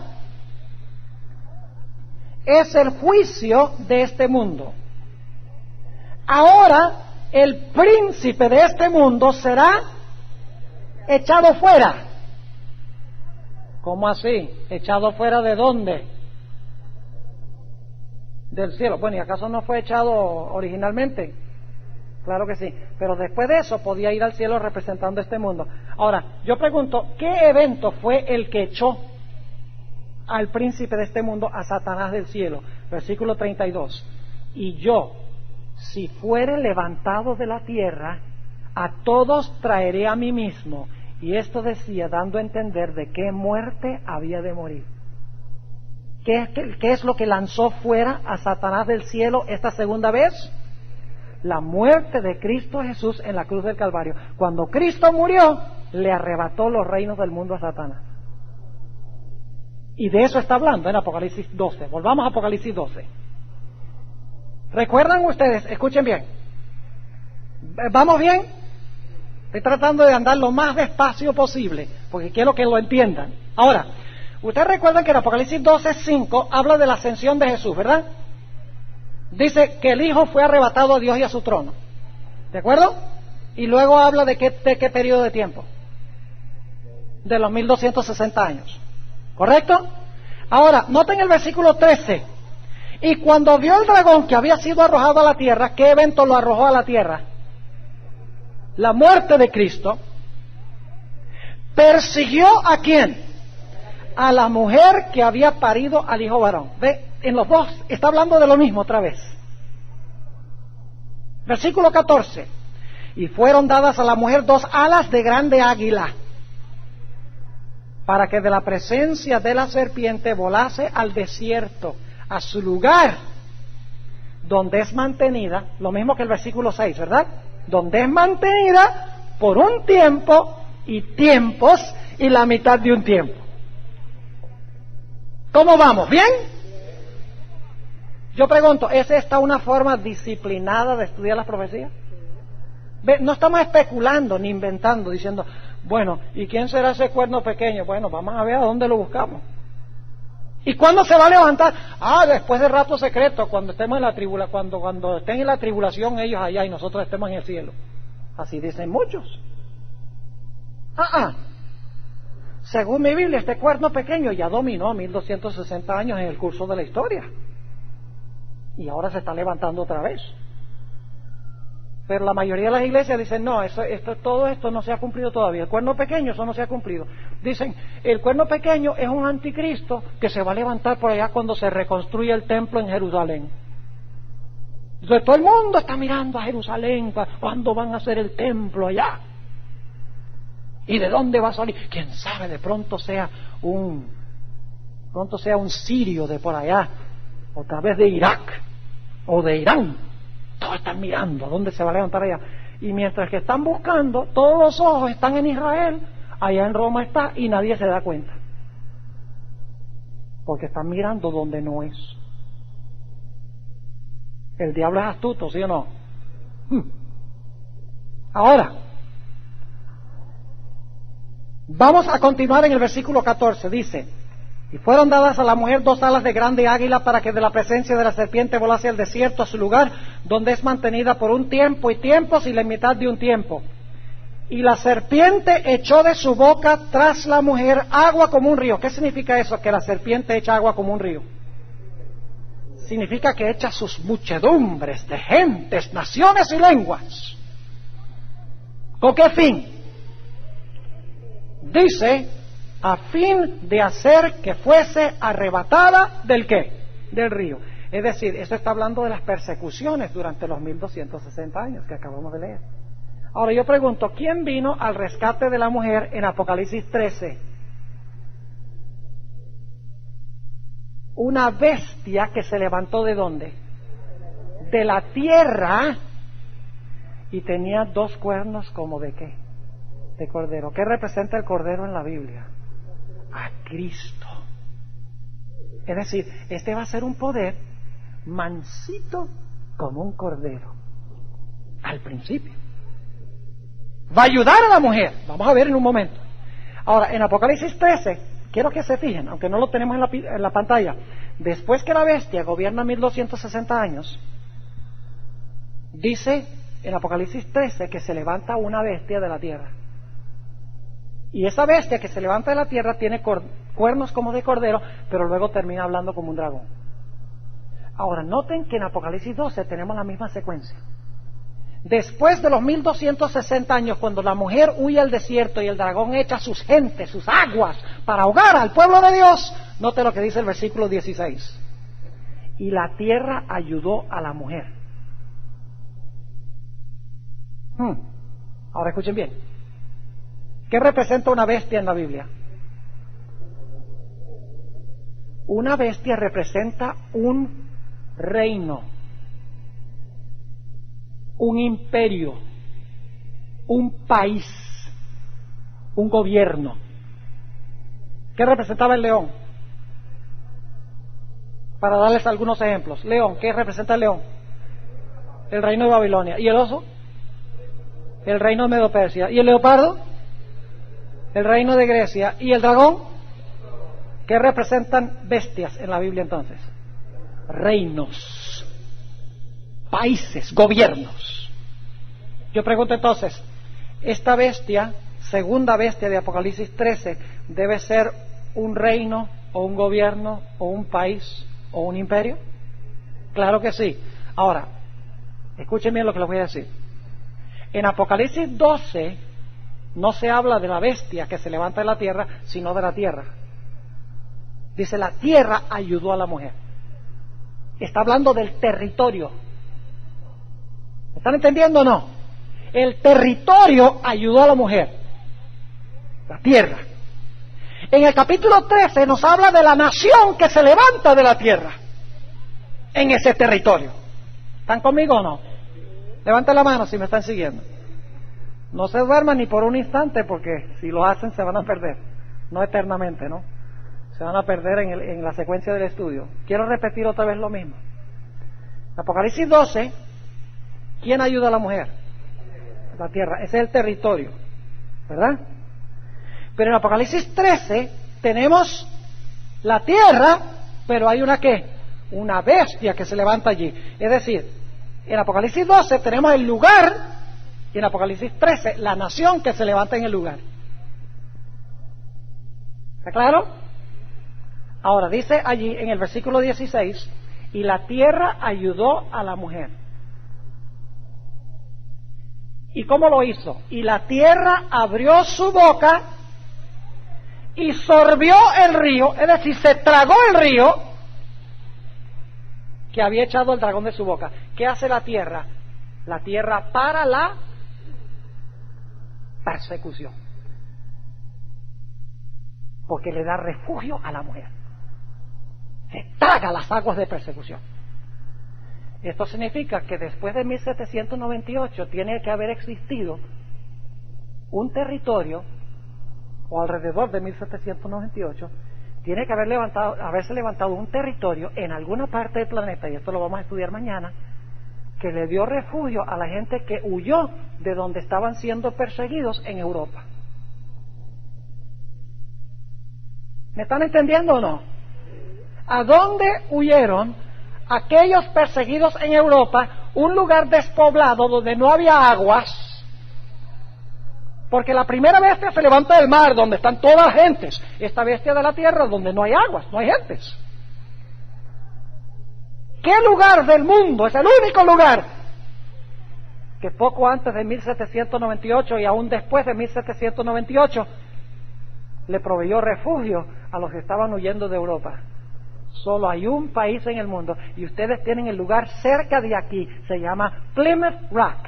es el juicio de este mundo. Ahora el príncipe de este mundo será echado fuera. ¿Cómo así? ¿Echado fuera de dónde? Del cielo. Bueno, ¿y acaso no fue echado originalmente? Claro que sí, pero después de eso podía ir al cielo representando este mundo. Ahora, yo pregunto, ¿qué evento fue el que echó al príncipe de este mundo, a Satanás del cielo? Versículo 32. Y yo, si fuere levantado de la tierra, a todos traeré a mí mismo. Y esto decía, dando a entender de qué muerte había de morir. ¿Qué es lo que lanzó fuera a Satanás del cielo esta segunda vez? La muerte de Cristo Jesús en la cruz del Calvario. Cuando Cristo murió, le arrebató los reinos del mundo a Satanás. Y de eso está hablando en Apocalipsis 12. Volvamos a Apocalipsis 12. ¿Recuerdan ustedes? Escuchen bien. ¿Vamos bien? Estoy tratando de andar lo más despacio posible, porque quiero que lo entiendan. Ahora, ustedes recuerdan que en Apocalipsis 12:5 habla de la ascensión de Jesús, ¿verdad? Dice que el Hijo fue arrebatado a Dios y a su trono. ¿De acuerdo? Y luego habla de qué periodo de tiempo. De los 1260 años. ¿Correcto? Ahora, noten el versículo 13. Y cuando vio el dragón que había sido arrojado a la tierra, ¿qué evento lo arrojó a la tierra? La muerte de Cristo. Persiguió ¿a quién? A la mujer que había parido al hijo varón. ¿Ve? En los dos está hablando de lo mismo otra vez. Versículo 14. Y fueron dadas a la mujer 2 alas de grande águila, para que de la presencia de la serpiente volase al desierto, a su lugar, donde es mantenida, lo mismo que el versículo 6, ¿verdad? Donde es mantenida por un tiempo y tiempos y la mitad de un tiempo. ¿Cómo vamos? ¿Bien? Yo pregunto, ¿es esta una forma disciplinada de estudiar las profecías? No estamos especulando ni inventando, diciendo, bueno, ¿y quién será ese cuerno pequeño? Bueno, vamos a ver a dónde lo buscamos. ¿Y cuándo se va a levantar? Después del rato secreto, cuando estemos en la cuando estén en la tribulación ellos allá y nosotros estemos en el cielo. Así dicen muchos. Según mi Biblia, este cuerno pequeño ya dominó 1260 años en el curso de la historia. Y ahora se está levantando otra vez. Pero la mayoría de las iglesias dicen, no, todo esto no se ha cumplido todavía. El cuerno pequeño, eso no se ha cumplido. Dicen, el cuerno pequeño es un anticristo que se va a levantar por allá cuando se reconstruya el templo en Jerusalén. Entonces todo el mundo está mirando a Jerusalén, ¿cuándo van a hacer el templo allá? ¿Y de dónde va a salir? ¿Quién sabe? De pronto sea un sirio de por allá, o tal vez de Irak, o de Irán. Todos están mirando a dónde se va a levantar allá. Y mientras que están buscando, todos los ojos están en Israel, allá en Roma está, y nadie se da cuenta. Porque están mirando donde no es. El diablo es astuto, ¿sí o no? Ahora, vamos a continuar en el versículo 14. Dice, y fueron dadas a la mujer 2 alas de grande águila para que de la presencia de la serpiente volase al desierto, a su lugar, donde es mantenida por un tiempo y tiempos y la mitad de un tiempo. Y la serpiente echó de su boca tras la mujer agua como un río. ¿Qué significa eso? Que la serpiente echa agua como un río. significa que echa sus muchedumbres de gentes, naciones y lenguas. ¿Con qué fin? Dice, a fin de hacer que fuese arrebatada ¿del qué? Del río. Es decir, eso está hablando de las persecuciones durante los 1260 años que acabamos de leer. Ahora yo pregunto, ¿quién vino al rescate de la mujer en Apocalipsis 13? Una bestia que se levantó ¿de dónde? De la tierra, y tenía 2 cuernos como ¿de qué? De cordero. ¿Qué representa el cordero en la Biblia? A Cristo. Es decir, este va a ser un poder mansito como un cordero al principio. Va a ayudar a la mujer, vamos a ver en un momento. Ahora, en Apocalipsis 13, quiero que se fijen, aunque no lo tenemos en la pantalla, después que la bestia gobierna 1260 años, dice en Apocalipsis 13 que se levanta una bestia de la tierra. Y esa bestia que se levanta de la tierra tiene cuernos como de cordero, pero luego termina hablando como un dragón. Ahora, noten que en Apocalipsis 12 tenemos la misma secuencia. Después de los 1260 años, cuando la mujer huye al desierto y el dragón echa sus gentes, sus aguas, para ahogar al pueblo de Dios, note lo que dice el versículo 16. Y la tierra ayudó a la mujer. Ahora escuchen bien. ¿Qué representa una bestia en la Biblia? Una bestia representa un reino, un imperio, un país, un gobierno. ¿Qué representaba el león? Para darles algunos ejemplos. León, ¿qué representa el león? El reino de Babilonia. ¿Y el oso? El reino de Medo-Persia. ¿Y el leopardo? El reino de Grecia. ¿Y el dragón? ¿Qué representan bestias en la Biblia entonces? Reinos, países, gobiernos. Yo pregunto entonces, ¿esta bestia, segunda bestia de Apocalipsis 13, debe ser un reino o un gobierno o un país o un imperio? Claro que sí. Ahora, escuchen bien lo que les voy a decir. En Apocalipsis 12 no se habla de la bestia que se levanta de la tierra, sino de la tierra. Dice, la tierra ayudó a la mujer. Está hablando del territorio. ¿Me están entendiendo o no? El territorio ayudó a la mujer. La tierra. En el capítulo 13 nos habla de la nación que se levanta de la tierra. En ese territorio. ¿Están conmigo o no? Levanten la mano si me están siguiendo. No se duerman ni por un instante, porque si lo hacen se van a perder. No eternamente, ¿no? Se van a perder en la secuencia del estudio. Quiero repetir otra vez lo mismo. Apocalipsis 12, ¿quién ayuda a la mujer? La tierra, ese es el territorio, ¿verdad? Pero en Apocalipsis 13 tenemos la tierra, pero hay una ¿qué? Una bestia que se levanta allí. Es decir, en Apocalipsis 12 tenemos el lugar, y en Apocalipsis 13 la nación que se levanta en el lugar. ¿Está claro? Ahora, dice allí en el versículo 16, y la tierra ayudó a la mujer. ¿Y cómo lo hizo? Y la tierra abrió su boca y sorbió el río, es decir, se tragó el río que había echado el dragón de su boca. ¿Qué hace la tierra? La tierra para la persecución, porque le da refugio a la mujer. Se traga las aguas de persecución. Esto significa que después de 1798 tiene que haber existido un territorio, o alrededor de 1798, tiene que haberse levantado un territorio en alguna parte del planeta, y esto lo vamos a estudiar mañana, que le dio refugio a la gente que huyó de donde estaban siendo perseguidos en Europa. ¿Me están entendiendo o no? ¿A dónde huyeron aquellos perseguidos en Europa? Un lugar despoblado donde no había aguas, porque la primera bestia se levanta del mar, donde están todas las gentes. Esta bestia de la tierra, donde no hay aguas, no hay gentes. ¿Qué lugar del mundo es el único lugar que poco antes de 1798 y aún después de 1798 le proveyó refugio a los que estaban huyendo de Europa? Solo hay un país en el mundo, y ustedes tienen el lugar cerca de aquí, se llama Plymouth Rock,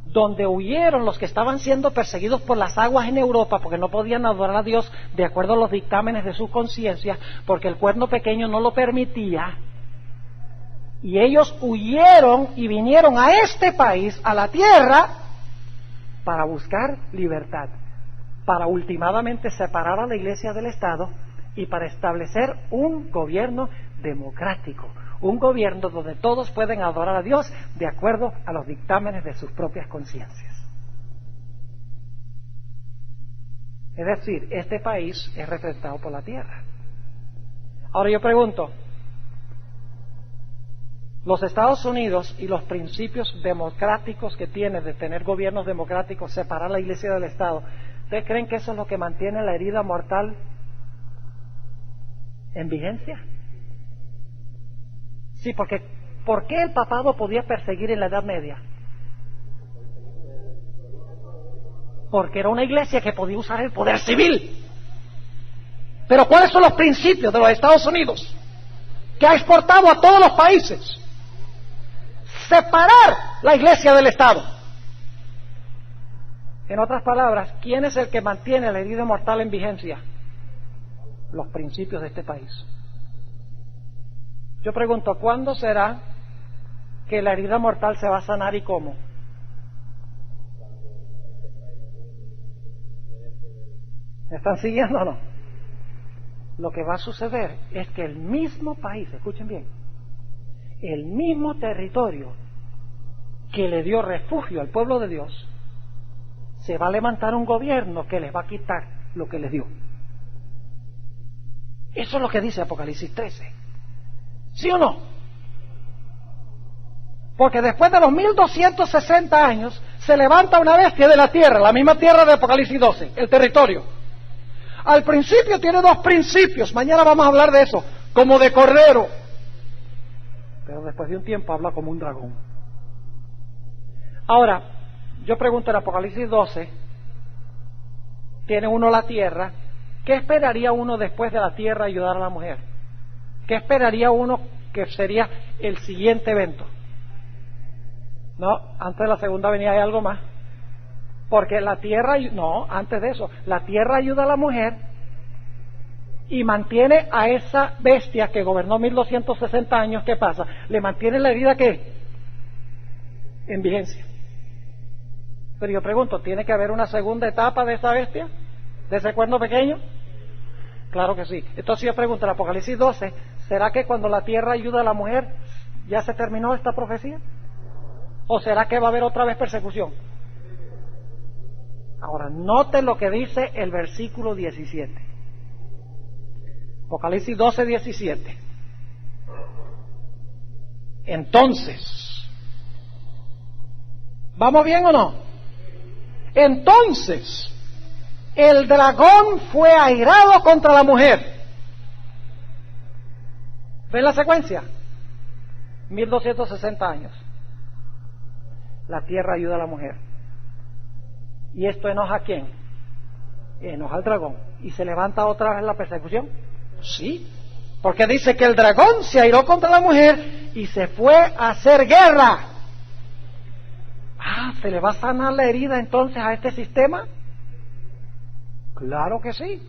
donde huyeron los que estaban siendo perseguidos por las aguas en Europa porque no podían adorar a Dios de acuerdo a los dictámenes de su conciencia, porque el cuerno pequeño no lo permitía, y ellos huyeron y vinieron a este país, a la tierra, para buscar libertad, para ultimadamente separar a la iglesia del Estado y para establecer un gobierno democrático, un gobierno donde todos pueden adorar a Dios de acuerdo a los dictámenes de sus propias conciencias. Es decir, este país es representado por la tierra. Ahora yo pregunto, los Estados Unidos y los principios democráticos que tiene de tener gobiernos democráticos, separar la iglesia del Estado, ¿ustedes creen que eso es lo que mantiene la herida mortal en vigencia? Sí, porque ¿por qué el papado podía perseguir en la Edad Media? Porque era una iglesia que podía usar el poder civil. Pero ¿cuáles son los principios de los Estados Unidos que ha exportado a todos los países? Separar la iglesia del Estado. En otras palabras, ¿quién es el que mantiene la herida mortal en vigencia? Los principios de este país. Yo pregunto, ¿cuándo será que la herida mortal se va a sanar y cómo? ¿Me están siguiendo o no? Lo que va a suceder es que el mismo país, escuchen bien, el mismo territorio que le dio refugio al pueblo de Dios, se va a levantar un gobierno que les va a quitar lo que les dio. Eso es lo que dice Apocalipsis 13. ¿Sí o no? Porque después de los 1260 años se levanta una bestia de la tierra, la misma tierra de Apocalipsis 12, el territorio. Al principio tiene dos principios, mañana vamos a hablar de eso, como de cordero. Pero después de un tiempo habla como un dragón. Ahora, yo pregunto en Apocalipsis 12, tiene uno la tierra, ¿qué esperaría uno después de la tierra ayudar a la mujer? ¿Qué esperaría uno que sería el siguiente evento? No, antes de la segunda venida hay algo más. Porque la tierra, no, antes de eso, la tierra ayuda a la mujer y mantiene a esa bestia que gobernó 1260 años, ¿qué pasa? Le mantiene la herida, ¿qué? En vigencia. Pero yo pregunto, ¿tiene que haber una segunda etapa de esa bestia? ¿De ese cuerno pequeño? Claro que sí. Entonces yo pregunto, en Apocalipsis 12, ¿será que cuando la tierra ayuda a la mujer ya se terminó esta profecía? ¿O será que va a haber otra vez persecución? Ahora, note lo que dice el versículo 17. Apocalipsis 12, 17. Entonces, ¿vamos bien o no? Entonces, el dragón fue airado contra la mujer. ¿Ven la secuencia? 1260 años. La tierra ayuda a la mujer. ¿Y esto enoja a quién? Enoja al dragón. ¿Y se levanta otra vez la persecución? Sí, porque dice que el dragón se airó contra la mujer y se fue a hacer guerra. Ah, ¿se le va a sanar la herida entonces a este sistema? Claro que sí.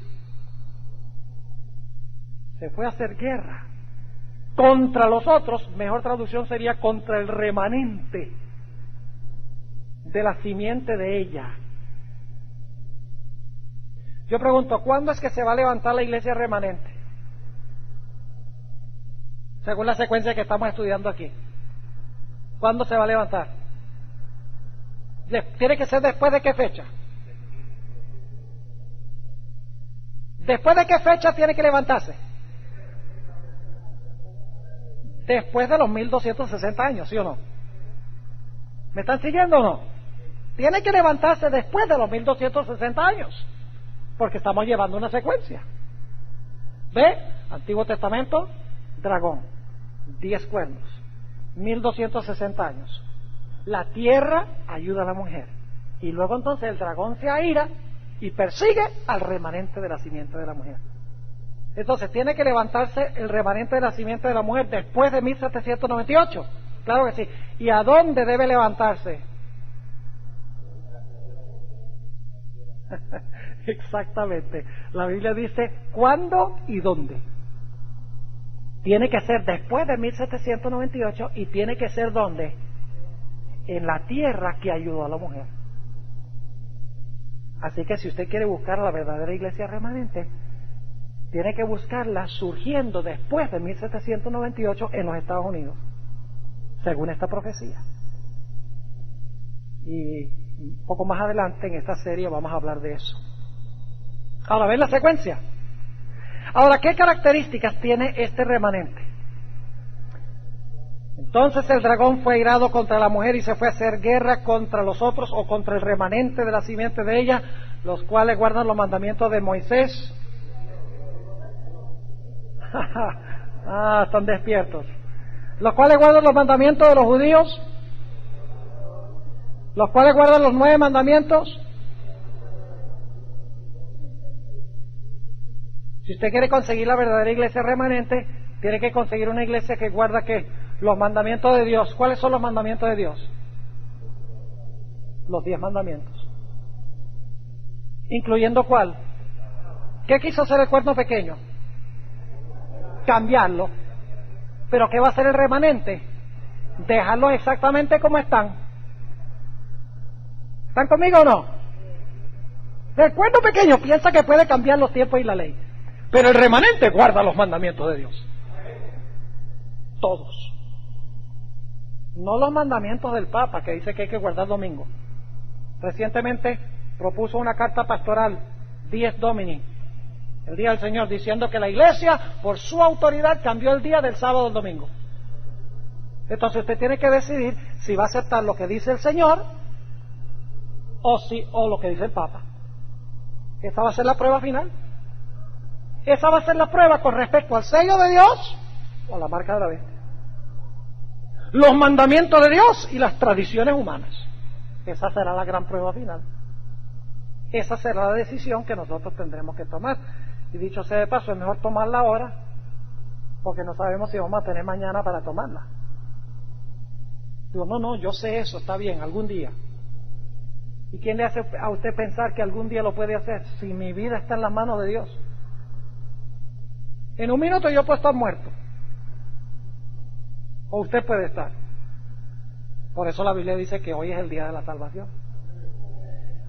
Se fue a hacer guerra contra los otros, mejor traducción sería contra el remanente de la simiente de ella. Yo pregunto, ¿cuándo es que se va a levantar la iglesia remanente? Según la secuencia que estamos estudiando aquí. ¿Cuándo se va a levantar? ¿Tiene que ser después de qué fecha? ¿Después de qué fecha tiene que levantarse? Después de los 1260 años, ¿sí o no? ¿Me están siguiendo o no? Tiene que levantarse después de los 1260 años, porque estamos llevando una secuencia. ¿Ve? Antiguo Testamento, dragón. 10 cuernos, 1260 años. La tierra ayuda a la mujer. Y luego entonces el dragón se aira y persigue al remanente de la simiente de la mujer. Entonces tiene que levantarse el remanente de la simiente de la mujer después de 1798. Claro que sí. ¿Y a dónde debe levantarse? Exactamente. La Biblia dice cuándo y dónde. Tiene que ser después de 1798 y tiene que ser ¿dónde? En la tierra que ayudó a la mujer. Así que si usted quiere buscar a la verdadera iglesia remanente, tiene que buscarla surgiendo después de 1798 en los Estados Unidos, según esta profecía. Y un poco más adelante en esta serie vamos a hablar de eso. Ahora, ¿ven la secuencia? Ahora, ¿qué características tiene este remanente? Entonces el dragón fue airado contra la mujer y se fue a hacer guerra contra los otros o contra el remanente de la simiente de ella, los cuales guardan los mandamientos de Moisés. Están despiertos. Los cuales guardan los mandamientos de los judíos, los cuales guardan los 9 mandamientos. Si usted quiere conseguir la verdadera iglesia remanente, tiene que conseguir una iglesia que guarda ¿qué? Los mandamientos de Dios. ¿Cuáles son los mandamientos de Dios? Los 10 mandamientos. ¿Incluyendo cuál? ¿Qué quiso hacer el cuerno pequeño? Cambiarlo. ¿Pero qué va a hacer el remanente? Dejarlos exactamente como están. ¿Están conmigo o no? El cuerno pequeño piensa que puede cambiar los tiempos y la ley, pero el remanente guarda los mandamientos de Dios. Todos. No los mandamientos del Papa, que dice que hay que guardar domingo. Recientemente propuso una carta pastoral, Dies Domini, el día del Señor, diciendo que la Iglesia, por su autoridad, cambió el día del sábado al domingo. Entonces usted tiene que decidir si va a aceptar lo que dice el Señor o lo que dice el Papa. Esa va a ser la prueba final. Esa va a ser la prueba con respecto al sello de Dios o la marca de la bestia. Los mandamientos de Dios y las tradiciones humanas. Esa será la gran prueba final. Esa será la decisión que nosotros tendremos que tomar. Y dicho sea de paso, es mejor tomarla ahora, porque no sabemos si vamos a tener mañana para tomarla. Digo, no, yo sé eso, está bien, algún día. ¿Y quién le hace a usted pensar que algún día lo puede hacer? Si mi vida está en las manos de Dios. En un minuto yo puedo estar muerto. O usted puede estar. Por eso la Biblia dice que hoy es el día de la salvación.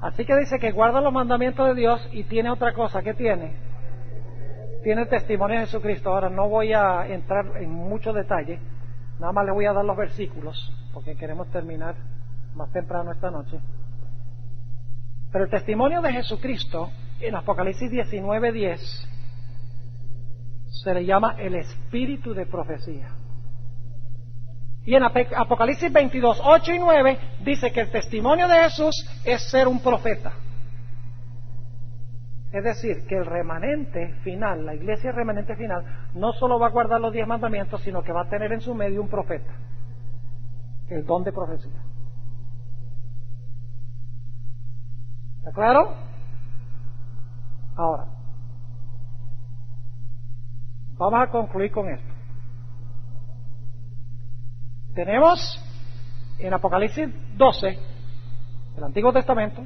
Así que dice que guarda los mandamientos de Dios y tiene otra cosa. ¿Qué tiene? Tiene el testimonio de Jesucristo. Ahora no voy a entrar en mucho detalle. Nada más les voy a dar los versículos, porque queremos terminar más temprano esta noche. Pero el testimonio de Jesucristo en Apocalipsis 19:10 se le llama el espíritu de profecía. Y en Apocalipsis 22:8 y 9 dice que el testimonio de Jesús es ser un profeta. Es decir, que el remanente final, la iglesia remanente final, no solo va a guardar los 10 mandamientos, sino que va a tener en su medio un profeta, el don de profecía. ¿Está claro? Ahora, vamos a concluir con esto. Tenemos en Apocalipsis 12, el Antiguo Testamento,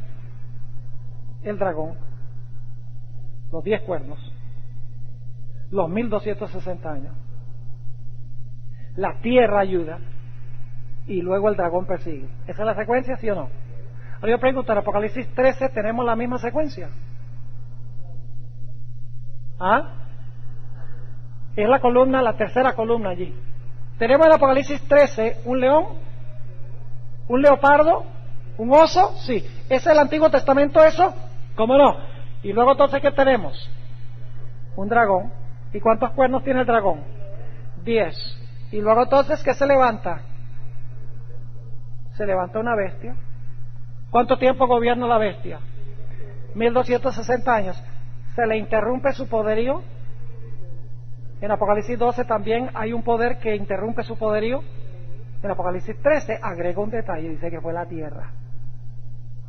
el dragón, los 10 cuernos, los 1260 años, la tierra ayuda y luego el dragón persigue. ¿Esa es la secuencia, sí o no? Ahora yo pregunto, en Apocalipsis 13 tenemos la misma secuencia. Es la columna, la tercera columna allí. Tenemos en Apocalipsis 13 un león, un leopardo, un oso, sí. ¿Es el Antiguo Testamento eso? ¿Cómo no? Y luego entonces, ¿qué tenemos? Un dragón. ¿Y cuántos cuernos tiene el dragón? 10. Y luego entonces, ¿qué se levanta? Se levanta una bestia. ¿Cuánto tiempo gobierna la bestia? 1260 años. ¿Se le interrumpe su poderío? En Apocalipsis 12 también hay un poder que interrumpe su poderío. En Apocalipsis 13 agrega un detalle, dice que fue la tierra.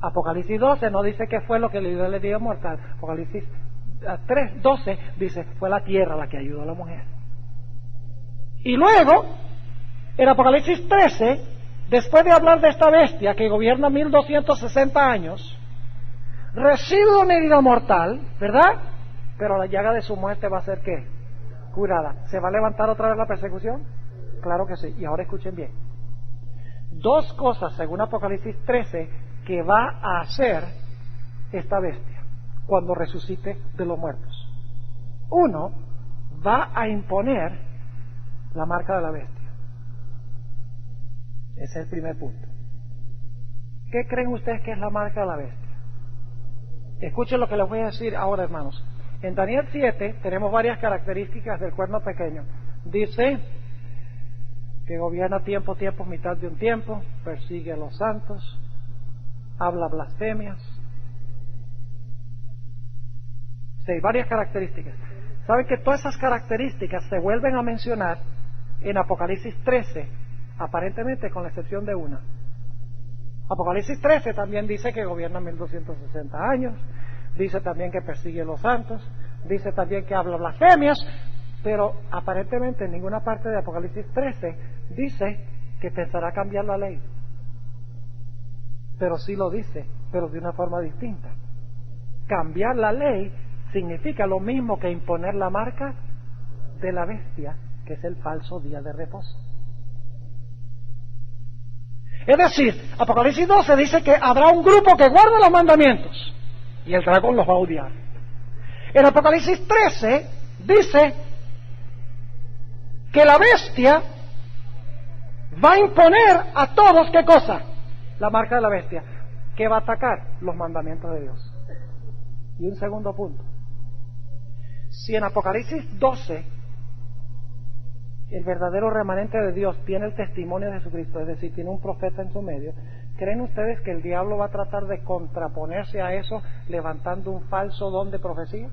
Apocalipsis 12 no dice que fue lo que le dio el herido mortal. Apocalipsis 12 dice fue la tierra la que ayudó a la mujer. Y luego, en Apocalipsis 13, después de hablar de esta bestia que gobierna 1260 años, recibe una herida mortal, ¿verdad? Pero la llaga de su muerte va a ser ¿qué? Curada. ¿Se va a levantar otra vez la persecución? Claro que sí. Y ahora escuchen bien. Dos cosas, según Apocalipsis 13, que va a hacer esta bestia cuando resucite de los muertos. Uno, va a imponer la marca de la bestia. Ese es el primer punto. ¿Qué creen ustedes que es la marca de la bestia? Escuchen lo que les voy a decir ahora, hermanos. En Daniel 7 tenemos varias características del cuerno pequeño. Dice que gobierna tiempo, mitad de un tiempo, persigue a los santos, habla blasfemias. Sí, varias características. ¿Saben que todas esas características se vuelven a mencionar en Apocalipsis 13, aparentemente con la excepción de una? Apocalipsis 13 también dice que gobierna 1260 años, dice también que persigue a los santos, dice también que habla blasfemias, pero aparentemente en ninguna parte de Apocalipsis 13 dice que pensará cambiar la ley. Pero sí lo dice, pero de una forma distinta. Cambiar la ley significa lo mismo que imponer la marca de la bestia, que es el falso día de reposo. Es decir, Apocalipsis 12 dice que habrá un grupo que guarda los mandamientos y el dragón los va a odiar. En Apocalipsis 13 dice que la bestia va a imponer a todos, ¿qué cosa? La marca de la bestia, que va a atacar los mandamientos de Dios. Y un segundo punto. Si en Apocalipsis 12 el verdadero remanente de Dios tiene el testimonio de Jesucristo, es decir, tiene un profeta en su medio, ¿creen ustedes que el diablo va a tratar de contraponerse a eso levantando un falso don de profecía?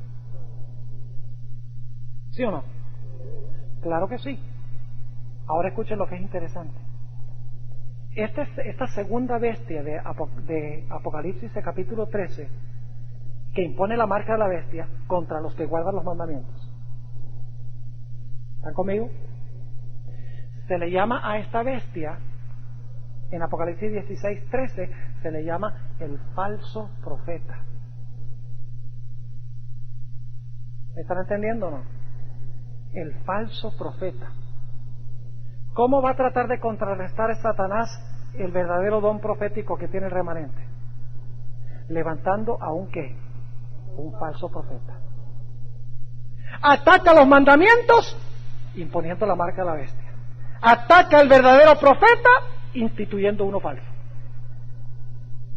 ¿Sí o no? Claro que sí. Ahora escuchen lo que es interesante. Esta segunda bestia de Apocalipsis de capítulo 13, que impone la marca de la bestia contra los que guardan los mandamientos. ¿Están conmigo? Se le llama a esta bestia, en Apocalipsis 16:13, se le llama el falso profeta. ¿Me están entendiendo o no? El falso profeta. ¿Cómo va a tratar de contrarrestar a Satanás el verdadero don profético que tiene el remanente? Levantando a un ¿qué? Un falso profeta. Ataca los mandamientos imponiendo la marca de la bestia. Ataca al verdadero profeta instituyendo uno falso.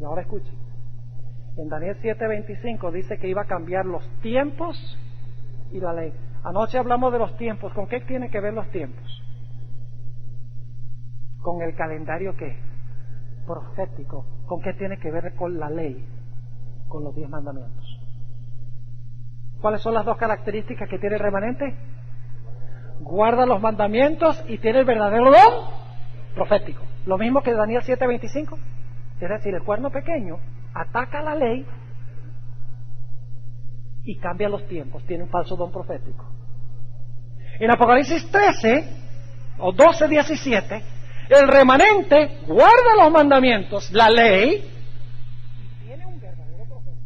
Y ahora escuchen. En Daniel 7:25 dice que iba a cambiar los tiempos y la ley. Anoche hablamos de los tiempos. ¿Con qué tiene que ver los tiempos? Con el calendario ¿qué? Profético. ¿Con qué tiene que ver con la ley? Con los 10 mandamientos. ¿Cuáles son las dos características que tiene el remanente? Guarda los mandamientos y tiene el verdadero don profético. Lo mismo que Daniel 7:25. Es decir, el cuerno pequeño ataca la ley y cambia los tiempos. Tiene un falso don profético. En Apocalipsis 13 o 12:17, el remanente guarda los mandamientos, la ley, y tiene un verdadero profeta.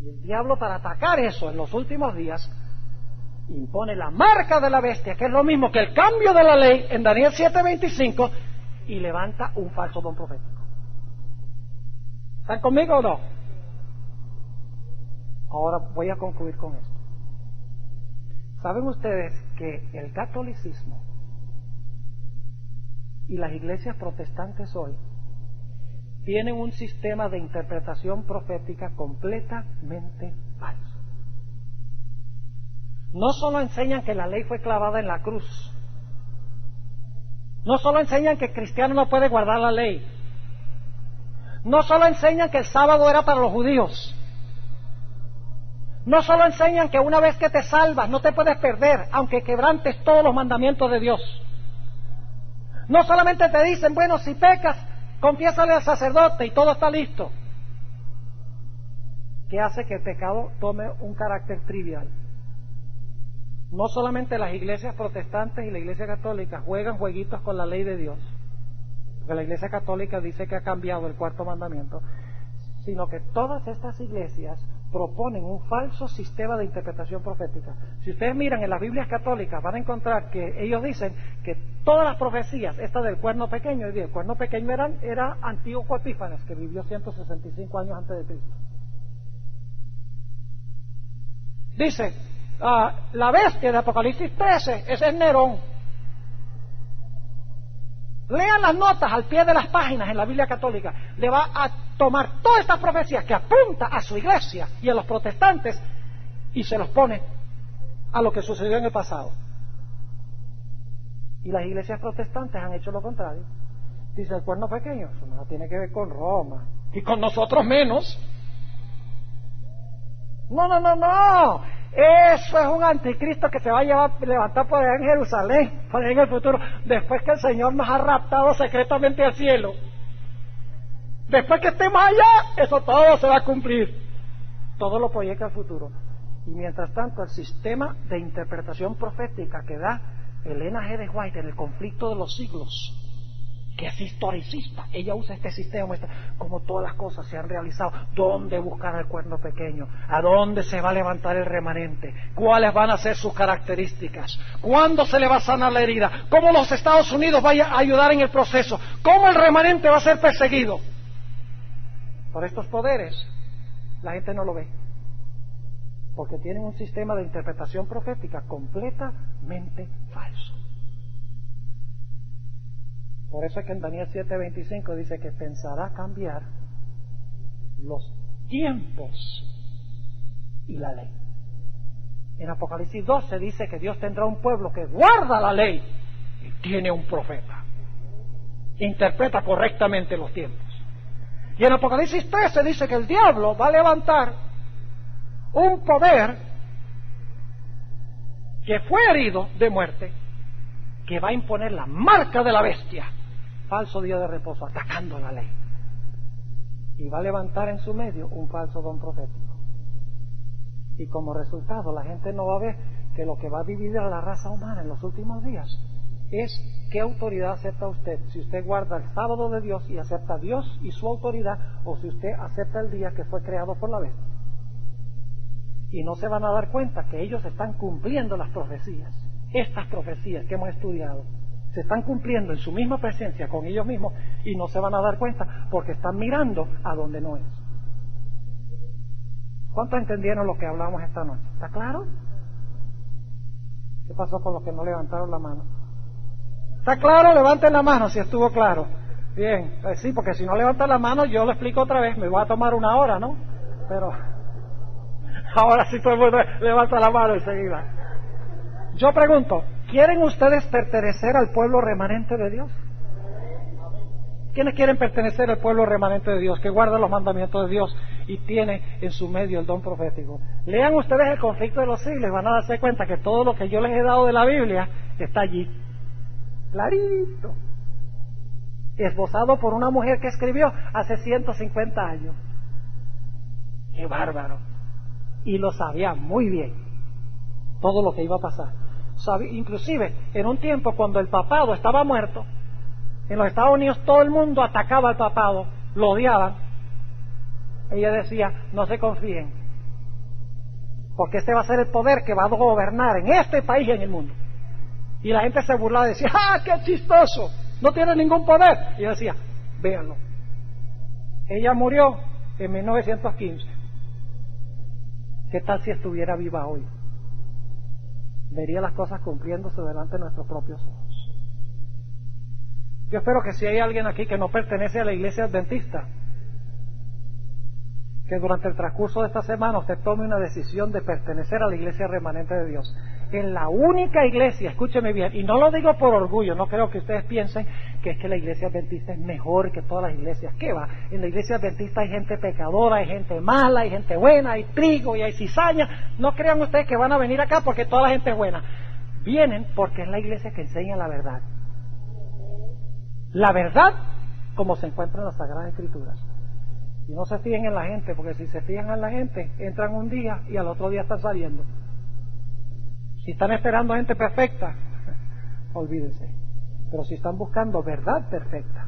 Y el diablo, para atacar eso en los últimos días, impone la marca de la bestia, que es lo mismo que el cambio de la ley en Daniel 7:25, y levanta un falso don profético. ¿Están conmigo o no? Ahora voy a concluir con esto. ¿Saben ustedes que el catolicismo y las iglesias protestantes hoy tienen un sistema de interpretación profética completamente falso? No solo enseñan que la ley fue clavada en la cruz, no solo enseñan que el cristiano no puede guardar la ley, no solo enseñan que el sábado era para los judíos, No solo enseñan que una vez que te salvas no te puedes perder, aunque quebrantes todos los mandamientos de Dios. No solamente te dicen, bueno, si pecas, confiésale al sacerdote y todo está listo. ¿Qué hace que el pecado tome un carácter trivial? No solamente las iglesias protestantes y la iglesia católica juegan jueguitos con la ley de Dios, porque la iglesia católica dice que ha cambiado el cuarto mandamiento, sino que todas estas iglesias proponen un falso sistema de interpretación profética. Si ustedes miran en las Biblias católicas van a encontrar que ellos dicen que todas las profecías, esta del cuerno pequeño, y el cuerno pequeño era Antíoco Epífanes, que vivió 165 años antes de Cristo. Dice, la bestia de Apocalipsis 13, ese es Nerón. Lean las notas al pie de las páginas en la Biblia católica. Le va a tomar todas estas profecías que apunta a su iglesia y a los protestantes y se los pone a lo que sucedió en el pasado. Y las iglesias protestantes han hecho lo contrario. Dice el cuerno pequeño, eso no tiene que ver con Roma y con nosotros menos. No. Eso es un anticristo que se va a levantar por allá en Jerusalén, por allá en el futuro, después que el Señor nos ha raptado secretamente al cielo. Después que estemos allá, eso todo se va a cumplir. Todo lo proyecta al futuro. Y mientras tanto, el sistema de interpretación profética que da Elena G. de White en El conflicto de los siglos, que es historicista, ella usa este sistema, muestra cómo todas las cosas se han realizado, dónde buscar el cuerno pequeño, a dónde se va a levantar el remanente, cuáles van a ser sus características, cuándo se le va a sanar la herida, cómo los Estados Unidos van a ayudar en el proceso, cómo el remanente va a ser perseguido. Por estos poderes, la gente no lo ve, porque tienen un sistema de interpretación profética completamente falso. Por eso es que en Daniel 7:25 dice que pensará cambiar los tiempos y la ley. En Apocalipsis 12 dice que Dios tendrá un pueblo que guarda la ley y tiene un profeta. Interpreta correctamente los tiempos. Y en Apocalipsis 13 dice que el diablo va a levantar un poder que fue herido de muerte, que va a imponer la marca de la bestia, falso día de reposo, atacando la ley, y va a levantar en su medio un falso don profético. Y como resultado la gente no va a ver que lo que va a dividir a la raza humana en los últimos días es qué autoridad acepta usted, si usted guarda el sábado de Dios y acepta a Dios y su autoridad, o si usted acepta el día que fue creado por la bestia. Y no se van a dar cuenta que ellos están cumpliendo las profecías. Estas profecías que hemos estudiado se están cumpliendo en su misma presencia con ellos mismos y no se van a dar cuenta porque están mirando a donde no es. ¿Cuántos entendieron lo que hablamos esta noche? ¿Está claro? ¿Qué pasó con los que no levantaron la mano? ¿Está claro? Levanten la mano si estuvo claro. Bien, sí, porque si no levantan la mano yo lo explico otra vez, me va a tomar una hora, ¿no? Pero ahora sí todo el mundo levanta la mano enseguida. Yo pregunto, ¿quieren ustedes pertenecer al pueblo remanente de Dios? ¿Quiénes quieren pertenecer al pueblo remanente de Dios, que guarda los mandamientos de Dios y tiene en su medio el don profético? Lean ustedes el conflicto de los siglos y van a darse cuenta que todo lo que yo les he dado de la Biblia está allí, clarito, esbozado por una mujer que escribió hace 150 años. ¡Qué bárbaro! Y lo sabía muy bien, todo lo que iba a pasar. Inclusive en un tiempo cuando el papado estaba muerto, en los Estados Unidos todo el mundo atacaba al papado, lo odiaban. Ella decía, no se confíen, porque este va a ser el poder que va a gobernar en este país y en el mundo. Y la gente se burlaba y decía, ¡ah, qué chistoso! No tiene ningún poder. Y yo decía, véanlo. Ella murió en 1915. ¿Qué tal si estuviera viva hoy? Vería las cosas cumpliéndose delante de nuestros propios ojos. Yo espero que si hay alguien aquí que no pertenece a la iglesia adventista, que durante el transcurso de esta semana usted tome una decisión de pertenecer a la iglesia remanente de Dios. En la única iglesia, escúcheme bien, y no lo digo por orgullo, no creo que ustedes piensen que es que la iglesia adventista es mejor que todas las iglesias. ¿Qué va? En la iglesia adventista hay gente pecadora, hay gente mala, hay gente buena, hay trigo y hay cizaña. No crean ustedes que van a venir acá porque toda la gente es buena. Vienen porque es la iglesia que enseña la verdad. La verdad como se encuentra en las Sagradas Escrituras. Y no se fijen en la gente, porque si se fijan en la gente, entran un día y al otro día están saliendo. Si están esperando gente perfecta, olvídense. Pero si están buscando verdad perfecta,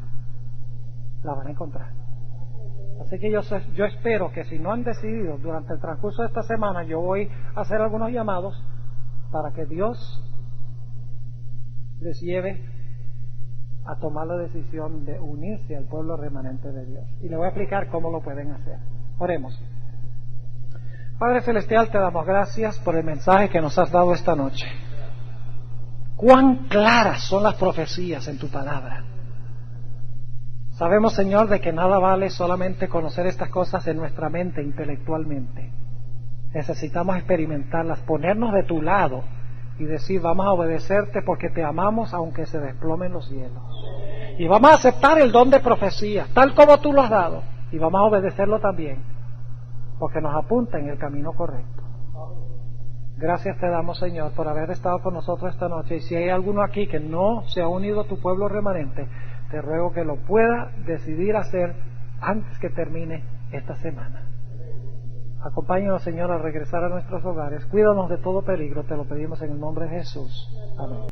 la van a encontrar. Así que yo espero que si no han decidido durante el transcurso de esta semana, yo voy a hacer algunos llamados para que Dios les lleve a tomar la decisión de unirse al pueblo remanente de Dios. Y le voy a explicar cómo lo pueden hacer. Oremos. Padre Celestial, te damos gracias por el mensaje que nos has dado esta noche. Cuán claras son las profecías en tu palabra. Sabemos, Señor, de que nada vale solamente conocer estas cosas en nuestra mente intelectualmente. Necesitamos experimentarlas, ponernos de tu lado y decir, vamos a obedecerte porque te amamos aunque se desplomen los cielos. Y vamos a aceptar el don de profecía, tal como tú lo has dado, y vamos a obedecerlo también, porque nos apunta en el camino correcto. Gracias te damos, Señor, por haber estado con nosotros esta noche. Y si hay alguno aquí que no se ha unido a tu pueblo remanente, te ruego que lo pueda decidir hacer antes que termine esta semana. Acompáñanos, Señor, a regresar a nuestros hogares. Cuídanos de todo peligro, te lo pedimos en el nombre de Jesús. Amén.